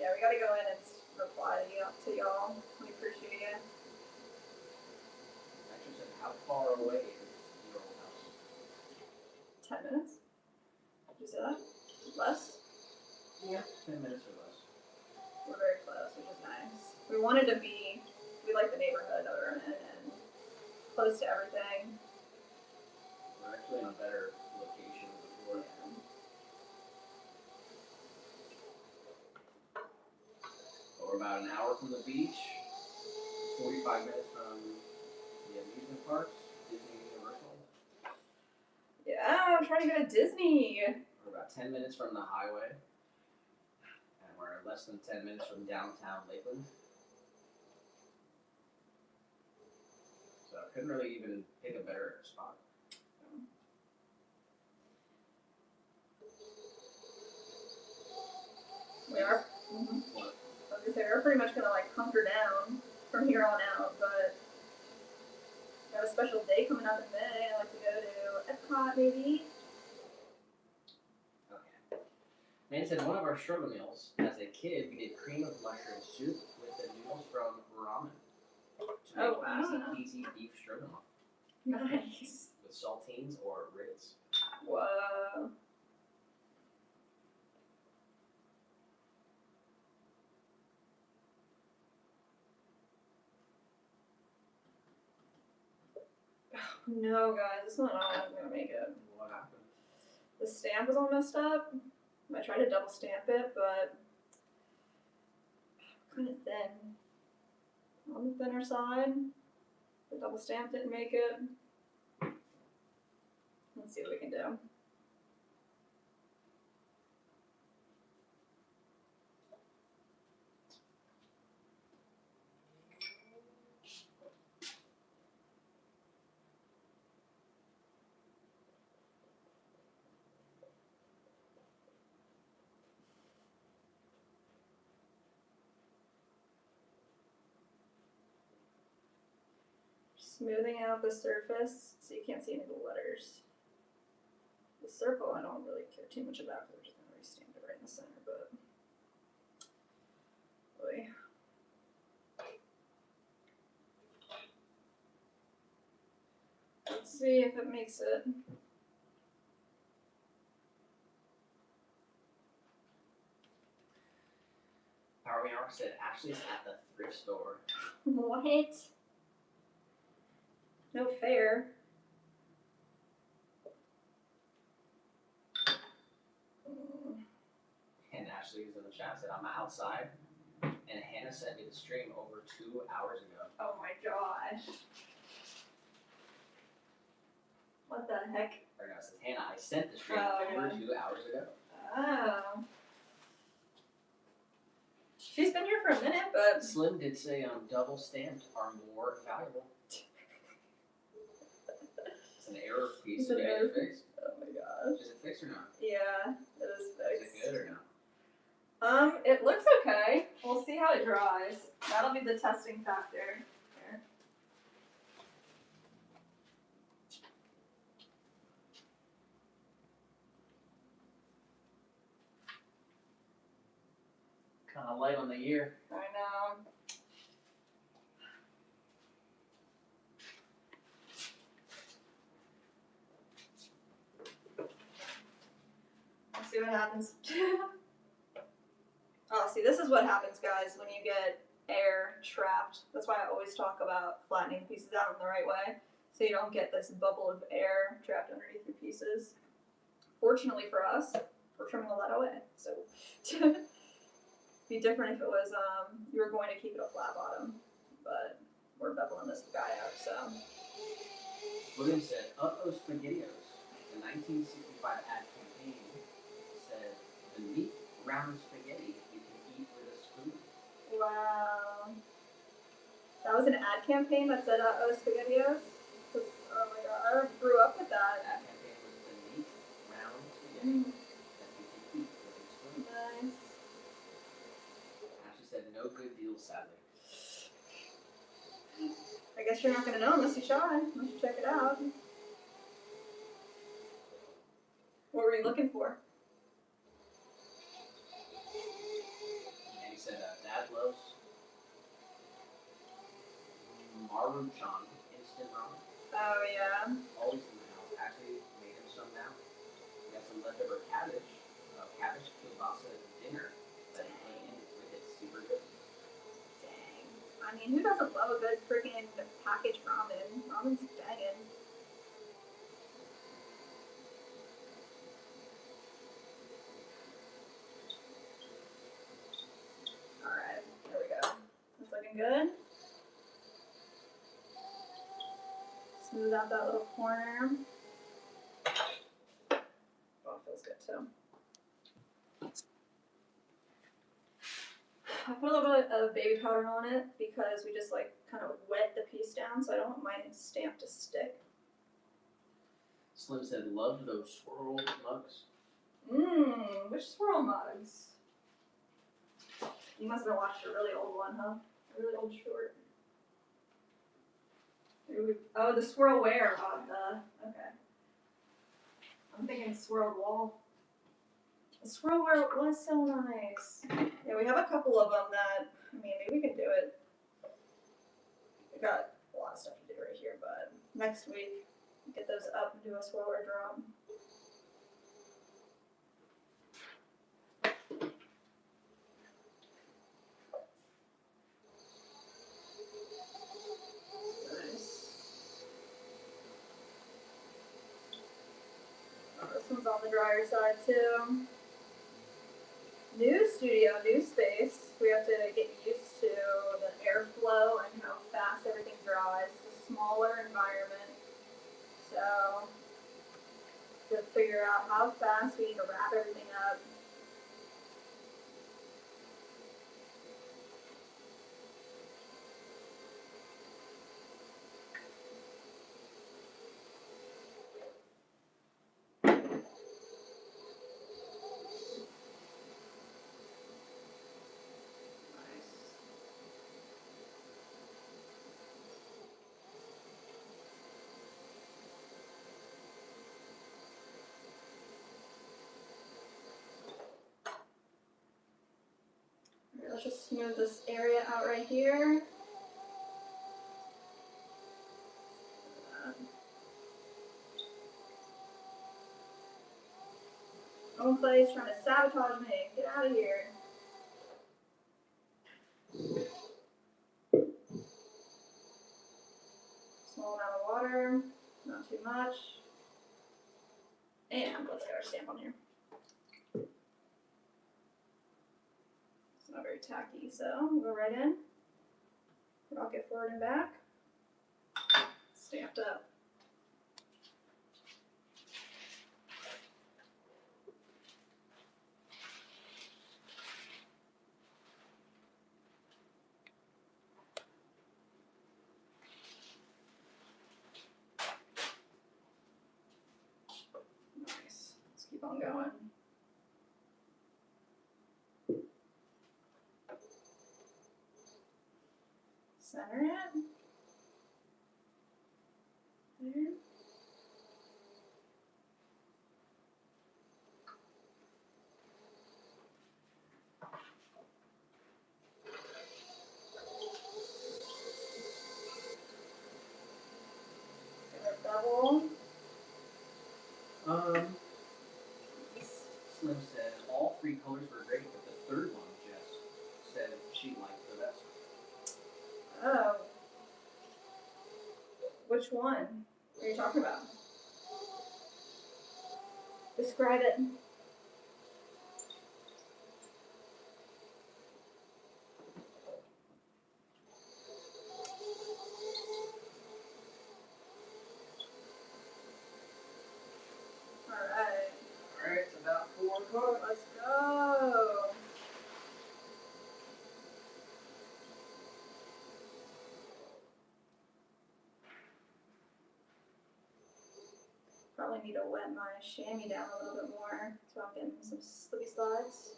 Yeah, we gotta go in and reply to y'all. We appreciate it. Metro said, how far away is your old house? 10 minutes? Did you say that? Less? Yeah, 10 minutes or less. We're very close, which is nice. We wanted to be, we like the neighborhood that we're in and close to everything. We're actually in a better location before. But we're about an hour from the beach, 45 minutes from the amusement parks, Disney Universal. Yeah, I'm trying to go to Disney. We're about 10 minutes from the highway. And we're less than 10 minutes from downtown Lakeland. So I couldn't really even pick a better spot. We are. What? I was gonna say, we're pretty much gonna like hunker down from here on out, but we have a special day coming up in May. I like to go to Epcot maybe. Okay. Man said one of our struggle meals as a kid, we did cream of mushroom soup with the noodles from ramen. To make Oh, wow. easy beef stroganoff Nice. with saltines or Ritz. Whoa. No, guys, it's not all gonna make it. What happened? The stamp was all messed up. I tried to double stamp it, but kind of thin. on the thinner side. The double stamp didn't make it. Let's see what we can do. Smoothing out the surface so you can't see any of the letters. The circle I don't really care too much about because we're just going to re-stamp it right in the center, but boy. Let's see if it makes it. Power Me Hour said Ashley's at the thrift store. What? No fair. And Ashley is in the chat said I'm outside, and Hannah sent me the stream over 2 hours ago. Oh my gosh. What the heck? Or no, it says Hannah, I sent the stream over 2 hours ago. Oh. She's been here for a minute, but Slim did say double stamped are more valuable. It's an error piece. It's an Did you error get it fixed? oh my gosh. Is it fixed or not? Yeah, it is fixed. Is it good or not? It looks okay. We'll see how it dries. That'll be the testing factor. Here. Kind of light on the ear. I know. Let's see what happens. Oh, see, this is what happens, guys, when you get air trapped. That's why I always talk about flattening pieces out in the right way, so you don't get this bubble of air trapped underneath your pieces. Fortunately for us, we're trimming all that away, so be different if it was you were going to keep it a flat bottom, but we're beveling this guy out, so. William said, Uh-oh SpaghettiOs, the 1965 ad campaign said, the meat round spaghetti you can eat with a spoon. Wow. That was an ad campaign that said, uh-oh SpaghettiOs? Oh my god, I grew up with that. Ad campaign was the meat round spaghetti that you can eat with a spoon. Nice. Ashley said, no good deals, sadly. I guess you're not going to know unless you try, unless you check it out. What were you looking for? And he said, Dad loves Maruchan instant ramen. Oh yeah. Always in the house. Actually made him some now. We got some leftover cabbage kielbasa dinner that he ate in with it. Super good. Dang. I mean, who doesn't love a good freaking packaged ramen? Ramen's banging. Alright, there we go. That's looking good. Smooth out that little corner. Oh, it feels good too. I put a little bit of baby powder on it because we just like kind of wet the piece down, so I don't want my stamp to stick. Slim said, love those swirl mugs. Which swirl mugs? You must have watched a really old one, huh? A really old short. Oh, the swirlware on the, okay. I'm thinking swirled wall. The swirlware was so nice. Yeah, we have a couple of them that, I mean, maybe we can do it. We got a lot of stuff to do right here, but next week, get those up and do a swirlware drum. This one's on the drier side too. New studio, new space. We have to get used to the airflow and how let's just smooth this area out right here. Oh, Clay's trying to sabotage me. Get out of here. Small amount of water, not too much. And let's get our stamp on here. It's not very tacky, so we'll go right in. Rock it forward and back. Stamped up. Nice. Let's keep on going. Center it. There. Get our double. Slim said all three colors were great, but the third one just said she liked the best. Oh. Which one are you talking about? Describe it. Alright. Alright, it's about 4 o'clock. Let's go. Probably need to wet my chamois down a little bit more so I'm getting some slippy slides.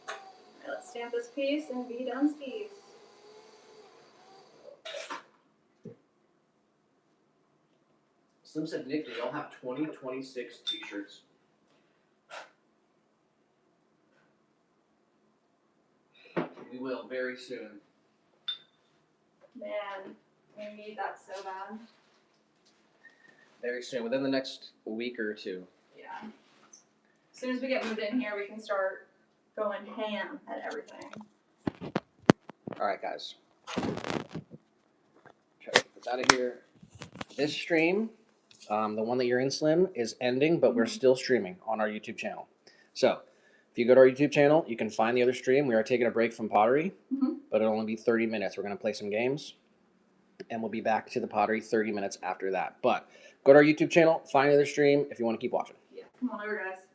Alright, let's stamp this piece and be done skis. Slim said, Nick, they all have 2026 t-shirts. We will very soon. Man, we need that so bad. Very soon, within the next week or two. Yeah. As soon as we get moved in here, we can start going ham at everything. Alright, guys. Try to get this out of here. This stream, the one that you're in, Slim, is ending, but we're still streaming on our YouTube channel. So, if you go to our YouTube channel, you can find the other stream. We are taking a break from pottery, but it'll only be 30 minutes. We're going to play some games, and we'll be back to the pottery 30 minutes after that. But go to our YouTube channel, find the other stream if you want to keep watching. Yeah, come on over, guys.